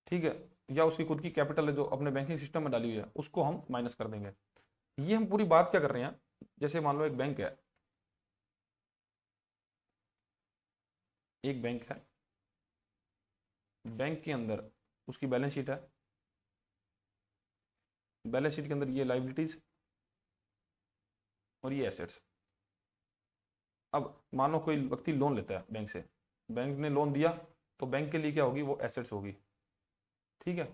ठीक है, या उसकी खुद की कैपिटल है जो अपने बैंकिंग सिस्टम में डाली हुई है, उसको हम माइनस कर देंगे। ये हम पूरी बात क्या कर रहे हैं, जैसे मान लो एक बैंक है, एक बैंक है, बैंक के अंदर उसकी बैलेंस शीट है, बैलेंस शीट के अंदर ये लाइबिलिटीज और ये एसेट्स। अब मान लो कोई व्यक्ति लोन लेता है बैंक से, बैंक ने लोन दिया, तो बैंक के लिए क्या होगी, वो एसेट्स होगी, ठीक है।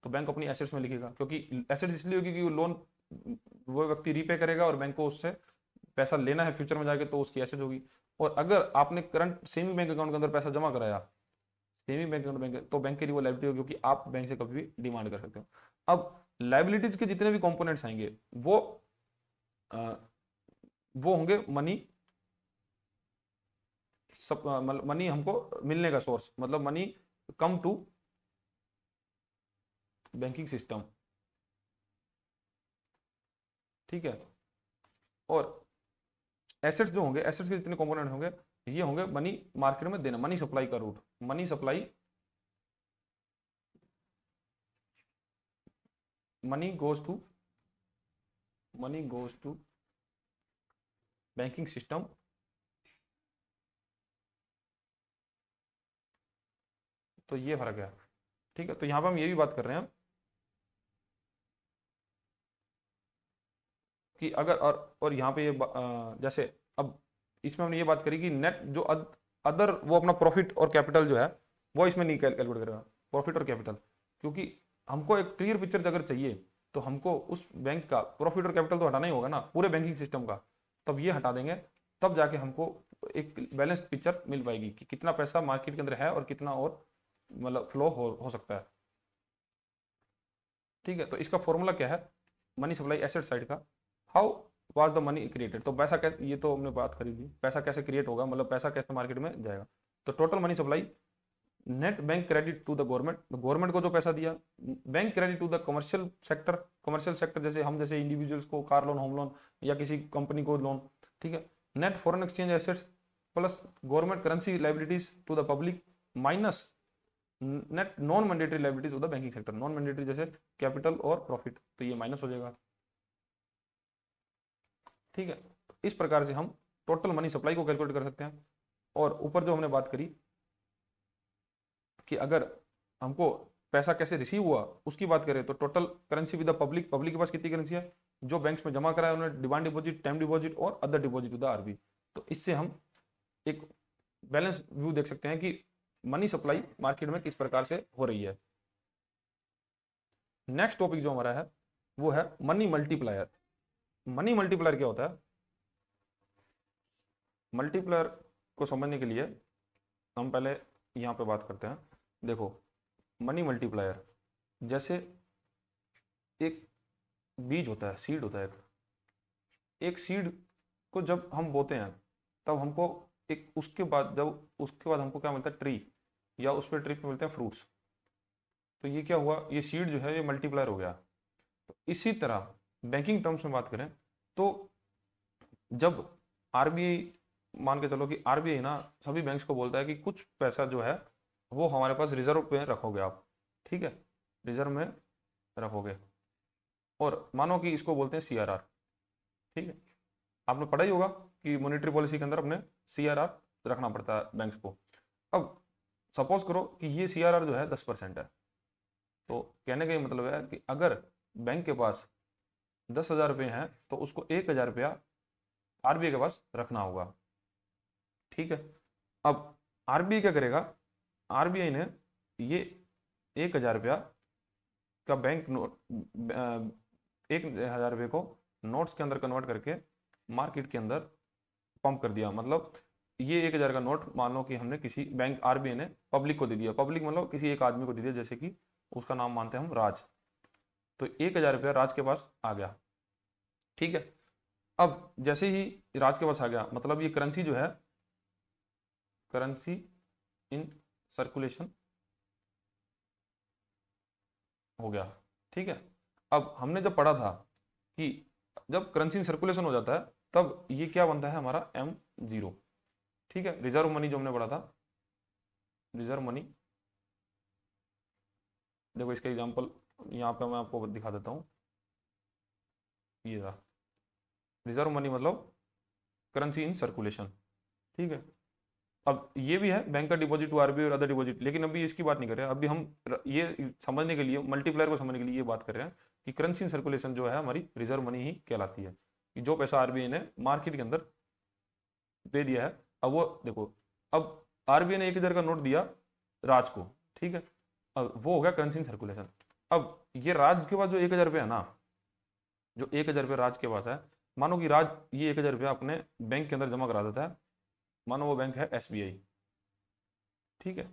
तो बैंक अपनी एसेट्स में लिखेगा, क्योंकि एसेट्स इसलिए होगी कि वो लोन वो व्यक्ति रीपे करेगा और बैंक को उससे पैसा लेना है फ्यूचर में जाके, तो उसकी एसेट होगी। और अगर आपने करंट सेविंग बैंक अकाउंट के अंदर पैसा जमा कराया, सेविंग बैंक अकाउंट बैंक, तो बैंक के लिए वो लाइबिलिटी होगी, क्योंकि आप बैंक से कभी भी डिमांड कर सकते हो। अब लाइबिलिटीज के जितने भी कंपोनेंट्स आएंगे अ, वो होंगे मनी, सब मनी हमको मिलने का सोर्स, मतलब money come to banking system, ठीक है। और एसेट्स जो होंगे, एसेट्स के जितने कंपोनेंट होंगे, ये होंगे मनी मार्केट में देना, मनी सप्लाई का route, money supply, money goes to, money goes to banking system, तो ये फर्क है, ठीक है। तो यहां पर हम ये भी बात कर रहे हैं कि अगर और यहाँ पे ये जैसे अब इसमें हमने ये बात करी कि नेट जो अदर वो अपना प्रॉफिट और कैपिटल जो है वो इसमें नहीं कैलकुलेट करेगा, प्रॉफिट और कैपिटल, क्योंकि हमको एक क्लियर पिक्चर अगर चाहिए तो हमको उस बैंक का प्रॉफिट और कैपिटल तो हटाना ही होगा ना, पूरे बैंकिंग सिस्टम का। तब ये हटा देंगे, तब जाके हमको एक बैलेंस्ड पिक्चर मिल पाएगी कि कितना पैसा मार्केट के अंदर है और कितना और मतलब फ्लो हो सकता है, ठीक है। तो इसका फॉर्मूला क्या है, मनी सप्लाई एसेट साइड का, how was the money created, तो पैसा कैसे, ये तो हमने बात करी थी, पैसा कैसे क्रिएट होगा, मतलब पैसा कैसे मार्केट में जाएगा। तो total money supply, net bank credit to the government, government को जो पैसा दिया, bank credit to the commercial sector, commercial sector जैसे हम जैसे इंडिविजुअल्स को कार लोन, होम लोन, या किसी कंपनी को लोन, ठीक है। Net foreign exchange assets plus government currency liabilities to the public minus net non mandatory liabilities to the banking sector, non mandatory जैसे कैपिटल और प्रॉफिट, तो ये माइनस हो जाएगा, ठीक है। इस प्रकार से हम टोटल मनी सप्लाई को कैलकुलेट कर सकते हैं। और ऊपर जो हमने बात करी कि अगर हमको पैसा कैसे रिसीव हुआ उसकी बात करें, तो total currency with the public, public के पास कितनी करेंसी है, जो बैंक्स में जमा कराया उन्होंने, डिमांड डिपॉजिट, टाइम डिपॉजिट और other deposit with the RB. तो इससे हम एक बैलेंस व्यू देख सकते हैं कि मनी सप्लाई मार्केट में किस प्रकार से हो रही है। नेक्स्ट टॉपिक जो हमारा है वो है मनी मल्टीप्लायर। मनी मल्टीप्लायर क्या होता है, मल्टीप्लायर को समझने के लिए हम पहले यहाँ पे बात करते हैं। देखो, मनी मल्टीप्लायर जैसे एक बीज होता है, सीड होता है, एक सीड को जब हम बोते हैं तब हमको एक उसके बाद हमको क्या मिलता है, ट्री, या उस पर ट्री पे मिलते हैं फ्रूट्स। तो ये क्या हुआ, ये सीड जो है ये मल्टीप्लायर हो गया। तो इसी तरह बैंकिंग टर्म्स में बात करें तो जब आरबीआई, मान के चलो कि आरबीआई ना सभी बैंक्स को बोलता है कि कुछ पैसा जो है वो हमारे पास रिजर्व पे रखोगे आप, ठीक है, रिजर्व में रखोगे, और मानो कि इसको बोलते हैं सीआरआर, ठीक है। आपने पढ़ा ही होगा कि मॉनेटरी पॉलिसी के अंदर अपने सीआरआर रखना पड़ता है बैंक्स को। अब सपोज करो कि ये सीआरआर जो है 10% है, तो कहने का ये मतलब है कि अगर बैंक के पास 10,000 रुपये हैं तो उसको 1,000 रुपया आरबीआई के पास रखना होगा, ठीक है। अब आरबीआई क्या करेगा, आरबीआई ने ये 1,000 रुपया का बैंक नोट, 1,000 रुपये को नोट्स के अंदर कन्वर्ट करके मार्केट के अंदर पंप कर दिया। मतलब ये 1,000 का नोट मान लो कि हमने किसी बैंक आरबीआई ने पब्लिक को दे दिया, पब्लिक मतलब किसी एक आदमी को दे दिया, जैसे कि उसका नाम मानते हैं हम राज। तो 1,000 रुपया राज के पास आ गया, ठीक है। अब जैसे ही राज के पास आ गया, मतलब ये करेंसी जो है, करेंसी इन सर्कुलेशन हो गया, ठीक है। अब हमने जब पढ़ा था कि जब करेंसी इन सर्कुलेशन हो जाता है तब ये क्या बनता है हमारा M0। ठीक है, रिजर्व मनी जो हमने पढ़ा था, रिजर्व मनी, देखो इसका एग्जांपल यहाँ पे मैं आपको दिखा देता हूँ। ये रहा रिजर्व मनी, मतलब करेंसी इन सर्कुलेशन। ठीक है, अब ये भी है बैंक का डिपॉजिट टू आरबीआई और अदर डिपॉजिट, लेकिन अभी इसकी बात नहीं कर रहे हैं। अभी हम ये समझने के लिए, मल्टीप्लायर को समझने के लिए ये बात कर रहे हैं कि करेंसी इन सर्कुलेशन जो है हमारी रिजर्व मनी ही कहलाती है, कि जो पैसा आरबीआई ने मार्केट के अंदर दे दिया है। अब वो देखो, अब आरबीआई ने 1,000 का नोट दिया राज को, ठीक है, अब वो हो गया करेंसी इन सर्कुलेशन। अब ये राज के पास जो 1,000 रुपया है ना, जो 1,000 रुपया राज के पास है, मानो कि राज ये 1,000 रुपया अपने बैंक के अंदर जमा करा देता है। मानो वो बैंक है एसबीआई, ठीक है,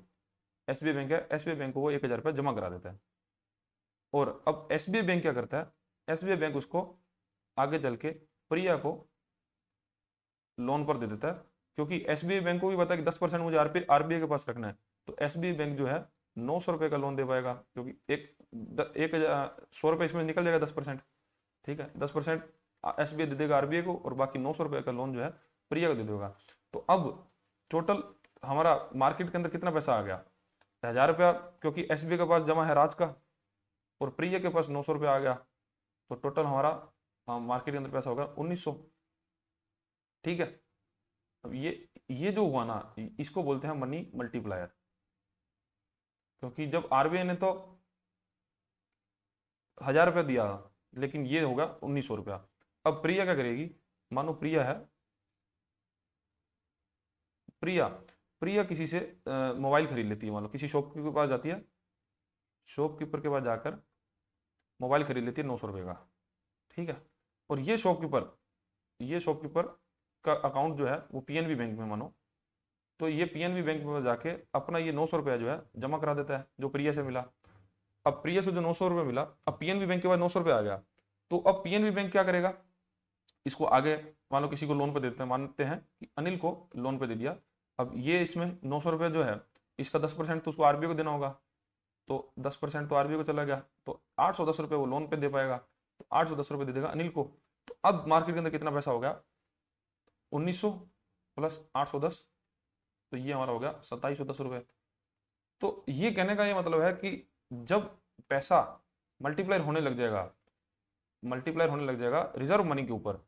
एसबीआई बैंक है, एसबीआई बैंक को वो 1,000 रुपया जमा करा देता है। और अब एसबीआई बैंक क्या करता है, एसबीआई बैंक उसको आगे चल के प्रिया को लोन पर दे देता है, क्योंकि एसबीआई बैंक को भी पता है कि 10% मुझे आरबीआई के पास रखना है। तो एसबीआई बैंक जो है 900 रुपये का लोन दे पाएगा, क्योंकि एक 100 रुपये इसमें निकल जाएगा 10%। ठीक है, 10% एसबीआई दे देगा आरबीआई को, और बाकी 900 रुपये का लोन जो है प्रिया को दे देगा। तो अब टोटल हमारा मार्केट के अंदर कितना पैसा आ गया, 1,000 रुपया, क्योंकि एसबीआई के पास जमा है राज का, और प्रिया के पास 900 रुपया आ गया। तो टोटल हमारा मार्केट के अंदर पैसा होगा 1,900। ठीक है, अब ये जो हुआ ना, इसको बोलते हैं मनी मल्टीप्लायर, क्योंकि जब आरबीआई ने तो 1,000 रुपया दिया, लेकिन ये होगा 1,900 रुपया। अब प्रिया क्या करेगी, मानो प्रिया है, प्रिया प्रिया किसी से मोबाइल खरीद लेती है, मान लो किसी शॉपकीपर के पास जाती है, शॉपकीपर के पास जाकर मोबाइल खरीद लेती है 900 रुपये का। ठीक है, और ये शॉपकीपर का अकाउंट जो है वो पीएनबी बैंक में मानो, तो ये पीएनबी बैंक में जाके अपना ये 900 रुपया जो है जमा करा देता है, जो प्रिया से मिला। अब प्रिया से जो 900 रुपये मिला, अब पीएनबी बैंक के पास 900 रुपये आ गया, तो अब पीएनबी बैंक क्या करेगा, इसको आगे मान लो किसी को लोन पे देते हैं, मानते हैं कि अनिल को लोन पे दे दिया। अब ये इसमें 900 रुपये जो है, इसका 10% तो उसको आरबीआई को देना होगा, तो 10% तो आरबीआई को चला गया, तो 810 रुपये वो लोन पे दे पाएगा, तो 810 रुपये दे देगा अनिल को। तो अब मार्केट के अंदर कितना पैसा हो गया, 1,900 प्लस 810, तो ये हमारा हो गया 2,710 रुपये। तो ये कहने का ये मतलब है कि जब पैसा मल्टीप्लायर होने लग जाएगा, रिजर्व मनी के ऊपर।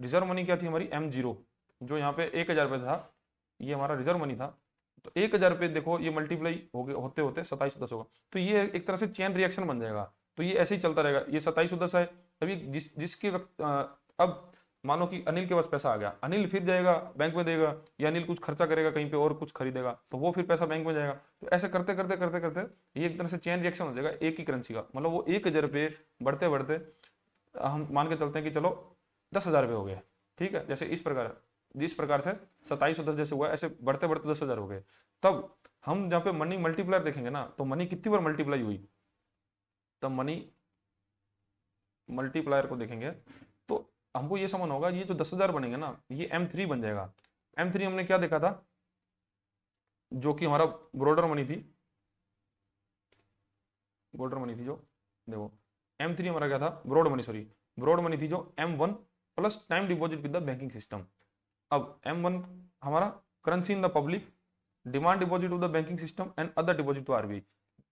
रिजर्व मनी क्या थी हमारी, M0, जो यहाँ पे 1,000 रुपये था, ये हमारा रिजर्व मनी था। तो 1,000 रुपये देखो ये मल्टीप्लाई हो गए, होते होते 2,710 होगा, तो ये एक तरह से चेन रिएक्शन बन जाएगा। तो ये ऐसे ही चलता रहेगा, ये 2,710 है, अभी जिसके वक्त अब मानो कि अनिल के पास पैसा आ गया, अनिल फिर जाएगा बैंक में देगा, या अनिल कुछ खर्चा करेगा कहीं पे और कुछ खरीदेगा, तो वो फिर पैसा बैंक में जाएगा। तो ऐसे करते करते करते करते ये एक तरह से चेन रिएक्शन हो जाएगा एक ही करेंसी का, मतलब वो 1,000 रुपये बढ़ते बढ़ते हम मान के चलते हैं कि चलो 10,000 रुपये हो गए। ठीक है, जैसे जिस प्रकार से 2,710 जैसे हुआ, ऐसे बढ़ते बढ़ते 10,000 हो गए। तब हम जहाँ पे मनी मल्टीप्लायर देखेंगे ना, तो मनी कितनी बार मल्टीप्लाई हुई, तब मनी मल्टीप्लायर को देखेंगे तो हमको ये समझ होगा, ये जो 10,000 बनेंगे ना, ये M3 बन जाएगा। M3 हमने क्या देखा था, जो कि हमारा ब्रॉडर मनी थी, जो देखो M3 हमारा क्या था, ब्रॉड मनी थी, जो M1 plus time deposit with the banking system. अब M1 हमारा currency in the public, demand deposit to the banking system and other deposit to RBI.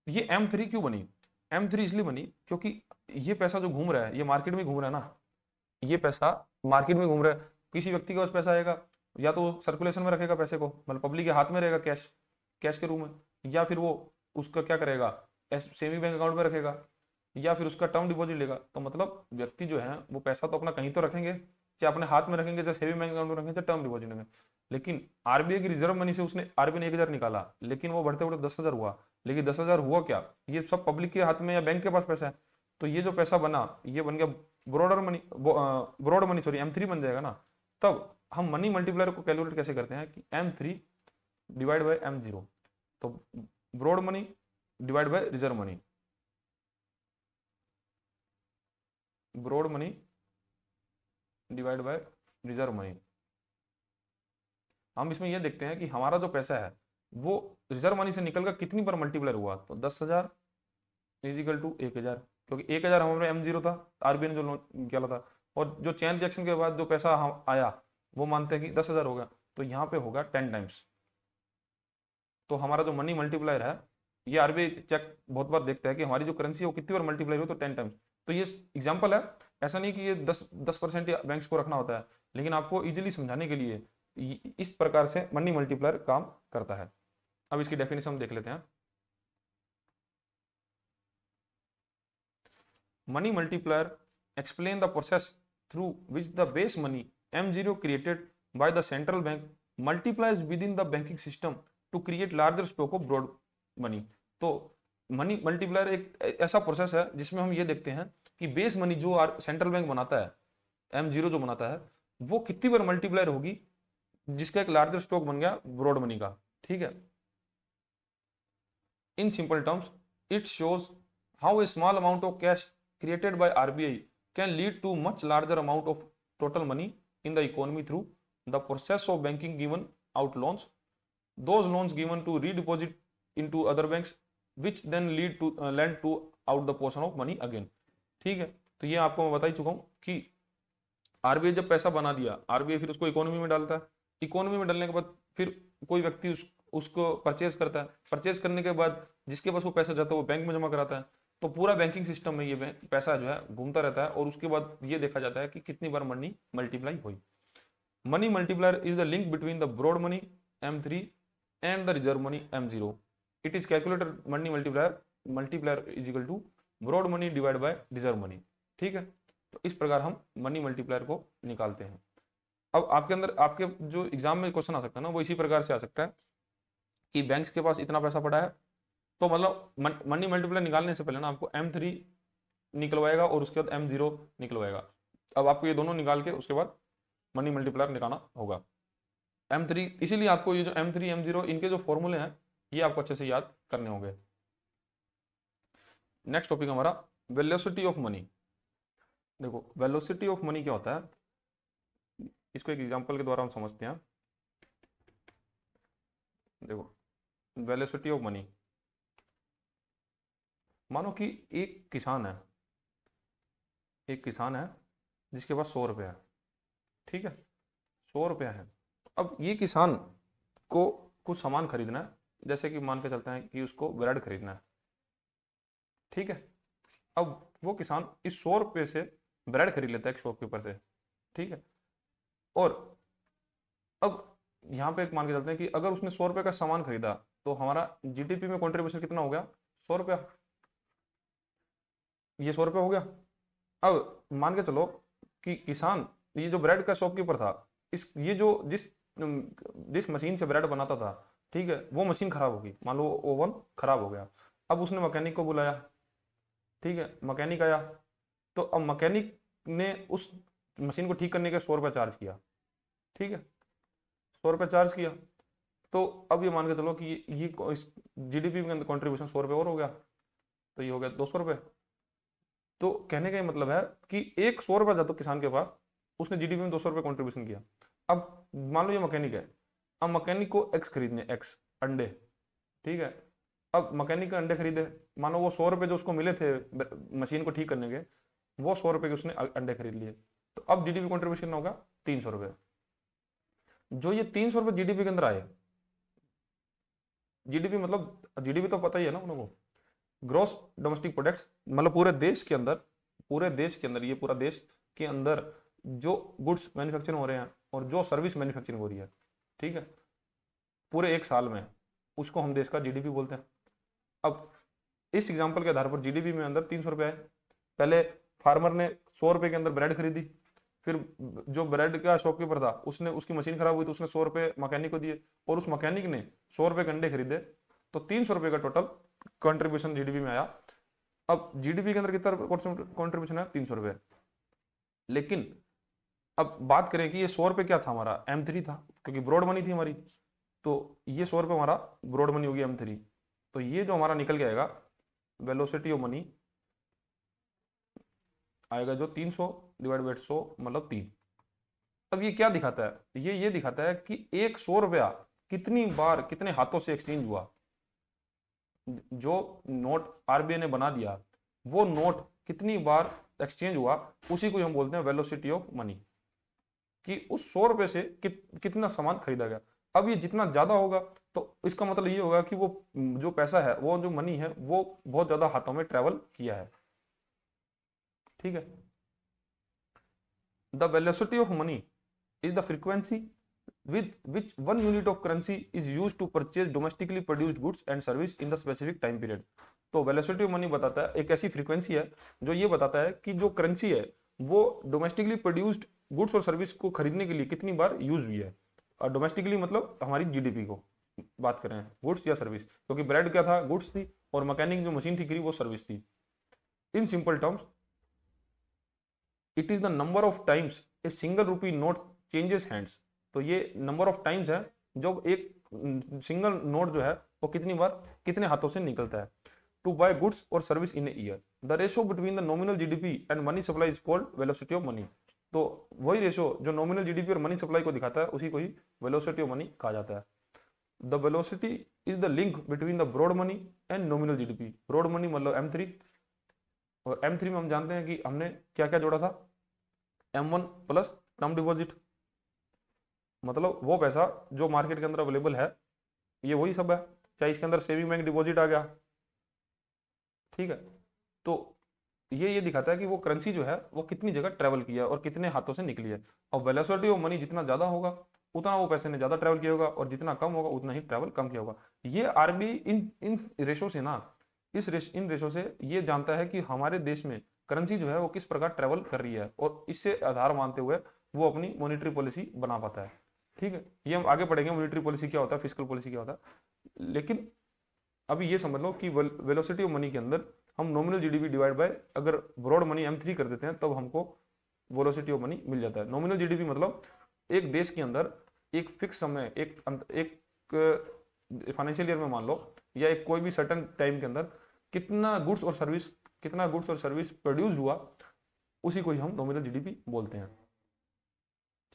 ये M3 क्यों बनी, M3 इसलिए बनी क्योंकि ये पैसा जो घूम रहा है, ये मार्केट में घूम रहा है ना, ये पैसा मार्केट में घूम रहा है, किसी व्यक्ति के पास पैसा आएगा, या तो सर्कुलेशन में रखेगा पैसे को, मतलब पब्लिक के हाथ में रहेगा कैश के रूप में, या फिर वो उसका क्या करेगा, सेविंग बैंक अकाउंट में रखेगा, या फिर उसका टर्म डिपॉजिट लेगा। तो मतलब व्यक्ति जो है वो पैसा तो अपना कहीं तो रखेंगे, चाहे अपने हाथ में रखेंगे, चाहे सेविंग बैंक अकाउंट में रखेंगे, चाहे टर्म डिपॉजिट रखेंगे। लेकिन आरबीआई की रिजर्व मनी से आरबीआई ने 1,000 निकाला, लेकिन वो बढ़ते बढ़ते 10,000 हुआ। लेकिन 10,000 हुआ क्या, ये सब पब्लिक के हाथ में या बैंक के पास पैसा है, तो ये जो पैसा बना, ये बन गया ब्रॉड मनी M3 बन जाएगा ना। तब हम मनी मल्टीप्लायर को कैलकुलेट कैसे करते हैं कि M3 डिवाइड बाय M0, तो broad money divide by reserve money, broad money divide by reserve money. हम इसमें यह देखते हैं कि हमारा जो पैसा है वो रिजर्व मनी से निकलकर कितनी बार मल्टीप्लायर हुआ, तो 10,000 इजिकल टू 1,000, क्योंकि 1,000 हमारे M0 था, आरबीआई ने जो लोन किया था, और जो चेन रिएक्शन के बाद जो पैसा हम आया वो मानते हैं कि 10,000 होगा, तो यहाँ पे होगा 10 टाइम्स। तो हमारा जो मनी मल्टीप्लायर है, ये आरबीआई चेक बहुत बार देखता है कि हमारी जो करेंसी है वो कितनी बार मल्टीप्लाई हो, तो 10 टाइम्स। तो ये एग्जाम्पल है, ऐसा नहीं कि ये 10% बैंक्स को रखना होता है, लेकिन आपको इजीली समझाने के लिए इस प्रकार से मनी मल्टीप्लायर काम करता है। अब इसकी डेफिनेशन हम देख लेते हैं। Money multiplier explain the process through which the base money M0 created by the central bank multiplies within the banking system to create larger stock of broad money। तो मनी मल्टीप्लायर एक ऐसा प्रोसेस है जिसमें हम ये देखते हैं कि बेस मनी जो सेंट्रल बैंक बनाता है, M0 जो बनाता है, वो कितनी बार मल्टीप्लायर होगी जिसका एक लार्जर स्टॉक बन गया ब्रॉड मनी का। ठीक है, in simple terms it shows how a small amount of cash created by RBI can lead to much larger amount of total money in the economy through the process of banking given out loans, those loans given to redeposit into other banks which then lead to lend to out the portion of money again। ठीक है, तो ये आपको मैं बता ही चुका हूँ कि आरबीआई जब पैसा बना दिया, आरबीआई फिर उसको इकोनॉमी में डालता है, इकोनॉमी में डालने के बाद फिर कोई व्यक्ति उसको परचेज करता है, परचेज करने के बाद जिसके पास वो पैसा जाता है वो बैंक में जमा कराता है, तो पूरा बैंकिंग सिस्टम में ये पैसा जो है घूमता रहता है, और उसके बाद ये देखा जाता है कि कितनी बार मनी मल्टीप्लाई हुई। Money multiplier is the link between the broad money M3 and the reserve money M0। It is calculated money multiplier is equal to broad money divide by reserve money. ठीक है, तो इस प्रकार हम मनी मल्टीप्लायर को निकालते हैं। अब आपके अंदर आपके जो एग्जाम में क्वेश्चन आ सकता है ना, वो इसी प्रकार से आ सकता है कि बैंक के पास इतना पैसा पड़ा है, तो मतलब मनी मल्टीप्लायर निकालने से पहले ना आपको M3 निकलवाएगा और उसके बाद M0 निकलवाएगा। अब आपको ये दोनों निकाल के उसके बाद मनी मल्टीप्लायर निकालना होगा। M3, इसीलिए आपको ये जो M3 M0 इनके जो फॉर्मूले हैं ये आपको अच्छे से याद करने होंगे। नेक्स्ट टॉपिक हमारा वेलोसिटी ऑफ मनी। देखो वेलोसिटी ऑफ मनी क्या होता है, इसको एक एग्जांपल के द्वारा हम समझते हैं। देखो वेलोसिटी ऑफ मनी, मानो कि एक किसान है जिसके पास 100 रुपया है। ठीक है, 100 रुपया है। अब ये किसान को कुछ सामान खरीदना है, जैसे कि मान के चलते हैं कि उसको ब्रेड खरीदना है। ठीक है, अब वो किसान इस 100 रुपये से ब्रेड खरीद लेता है एक शॉपकीपर से। ठीक है, और अब यहाँ पे मान के चलते हैं कि अगर उसने 100 रुपये का सामान खरीदा तो हमारा जीडीपी में कॉन्ट्रीब्यूशन कितना हो गया, 100 रुपया। ये 100 रुपये हो गया। अब मान के चलो कि किसान, ये जो ब्रेड का शॉपकीपर था, ये जो जिस मशीन से ब्रेड बनाता था, ठीक है, वो मशीन खराब होगी, मान लो ओवन खराब हो गया। अब उसने मैकेनिक को बुलाया। ठीक है, मैकेनिक आया, तो अब मैकेनिक ने उस मशीन को ठीक करने के 100 रुपये चार्ज किया। ठीक है, 100 रुपये चार्ज किया, तो अब ये मान के चलो कि ये जीडीपी में कॉन्ट्रीब्यूशन 100 रुपये और हो गया, तो ये हो गया 200 रुपये। तो कहने का मतलब है कि एक 100 रुपये था तो किसान के पास, उसने जीडीपी में 200 रुपये कॉन्ट्रीब्यूशन किया। अब मान लो ये मैकेनिक है, अब मैकेनिक को एक्स खरीदने, एक्स अंडे। ठीक है, अब मैकेनिक के अंडे खरीदे, मानो वो 100 रुपये जो उसको मिले थे मशीन को ठीक करने के, वो 100 रुपये के उसने अंडे खरीद लिए। तो अब जीडीपी कॉन्ट्रीब्यूशन होगा 300 रुपये। जो ये 300 रुपये जीडीपी के अंदर आए, जीडीपी मतलब जीडीपी तो पता ही है ना उनको, ग्रॉस डोमेस्टिक प्रोडक्ट्स, मतलब पूरे देश के अंदर ये पूरा देश के अंदर जो गुड्स मैन्युफैक्चरिंग हो रहे हैं और जो सर्विस मैन्युफैक्चरिंग हो रही है, ठीक है, पूरे एक साल में, उसको हम देश का जीडीपी बोलते हैं। अब इस एग्जांपल के आधार पर जीडीपी में अंदर 300 रुपये है। पहले फार्मर ने 100 रुपये के अंदर ब्रेड खरीदी, फिर जो ब्रेड का शॉपकीपर था उसने, उसकी मशीन खराब हुई तो उसने 100 रुपये मैकेनिक को दिए, और उस मैकेनिक ने 100 रुपये के अंडे खरीदे, तो 300 रुपये का टोटल कंट्रीब्यूशन जीडीपी में आया। अब जीडीपी के अंदर कितना कंट्रीब्यूशन है, 300 रुपये। लेकिन अब बात करें कि ये 100 रुपये क्या था, हमारा M3 था, क्योंकि ब्रॉड मनी थी हमारी, तो ये 100 रुपये हमारा ब्रॉड मनी होगी M3। तो ये जो हमारा निकल के आएगा वेलोसिटी ऑफ मनी आएगा जो 300 डिवाइड बाई 100 मतलब 3। अब ये क्या दिखाता है, ये दिखाता है कि एक 100 रुपया कितनी बार कितने हाथों से एक्सचेंज हुआ। जो नोट आरबीआई ने बना दिया, वो नोट कितनी बार एक्सचेंज हुआ उसी को हम बोलते हैं वेलोसिटी ऑफ मनी, कि उस 100 रुपए से कितना सामान खरीदा गया। अब ये जितना ज्यादा होगा तो इसका मतलब ये होगा कि वो जो पैसा है, वो जो मनी है, वो बहुत ज्यादा हाथों में ट्रेवल किया है। ठीक है। The velocity of money is the frequency with which 1 unit of currency is used to purchase domestically produced goods and service in the specific time period। तो वेलोसिटी ऑफ मनी बताता है, एक ऐसी फ्रीक्वेंसी है जो ये बताता है कि जो करेंसी है वो डोमेस्टिकली प्रोड्यूस्ड गुड्स और सर्विस को खरीदने के लिए कितनी बार यूज हुई है। और डोमेस्टिकली मतलब हमारी जीडीपी को बात कर रहे हैं, गुड्स या सर्विस, क्योंकि ब्रेड क्या था, गुड्स थी, और मैकेनिक जो मशीन थी वो सर्विस थी। In simple terms it is the number of times a single rupee note changes hands. तो ये नंबर ऑफ टाइम्स है जब एक सिंगल नोट जो है वो कितनी बार कितने हाथों से निकलता है। टू बाय गुड्स और service in a year, the ratio between the nominal GDP and money supply is called velocity of money. तो वही रेशो जो नॉमिनल जीडीपी और मनी सप्लाई को दिखाता है उसी को ही वेलोसिटी ऑफ मनी कहा जाता है। The velocity is the link between the broad money and nominal GDP. Broad money मतलब M3, और M3 में हम जानते हैं कि हमने क्या क्या जोड़ा था, M1 प्लस टर्म डिपॉजिट, मतलब वो पैसा जो मार्केट के अंदर अवेलेबल है, ये वही सब है, चाहे इसके अंदर सेविंग बैंक डिपॉजिट आ गया। ठीक है। तो ये दिखाता है कि वो करेंसी जो है वो कितनी जगह ट्रेवल किया और कितने हाथों से निकली है। और वेलोसिटी ऑफ मनी जितना ज्यादा होगा उतना वो पैसे ने ज्यादा ट्रेवल किया होगा, और जितना कम होगा उतना ही ट्रेवल कम किया होगा। ये आरबी इन रेशो से ना, इन रेशो से ये जानता है कि हमारे देश में करेंसी जो है वो किस प्रकार ट्रेवल कर रही है, और इससे आधार मानते हुए वो अपनी मॉनेटरी पॉलिसी बना पाता है। ठीक है। ये हम आगे पढ़ेंगे मॉनेटरी पॉलिसी क्या होता है, फिस्कल पॉलिसी क्या होता है, लेकिन अभी ये समझ लो कि वेलोसिटी ऑफ मनी के अंदर हम नॉमिनल जीडीपी डिवाइड बाय अगर ब्रॉड मनी M3 कर देते हैं तब हमको वेलोसिटी ऑफ मनी मिल जाता है। नॉमिनल जीडीपी मतलब एक देश के अंदर एक फिक्स समय, एक फाइनेंशियल ईयर में मान लो, या एक कोई भी सर्टेन टाइम के अंदर कितना गुड्स और सर्विस प्रोड्यूस हुआ, उसी को ही हम नॉमिनल जीडीपी बोलते हैं।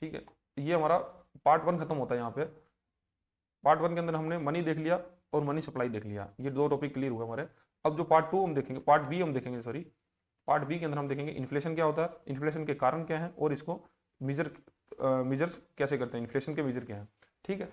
ठीक है। ये हमारा पार्ट 1 खत्म होता है। यहाँ पे पार्ट 1 के अंदर हमने मनी देख लिया और मनी सप्लाई देख लिया, ये 2 टॉपिक क्लियर हुए हमारे। अब जो पार्ट 2 हम देखेंगे, पार्ट बी हम देखेंगे, सॉरी पार्ट बी के अंदर हम देखेंगे इन्फ्लेशन क्या होता है, इन्फ्लेशन के कारण क्या है, और इसको मेजर्स कैसे करते हैं, इन्फ्लेशन के मेजर क्या है। ठीक है।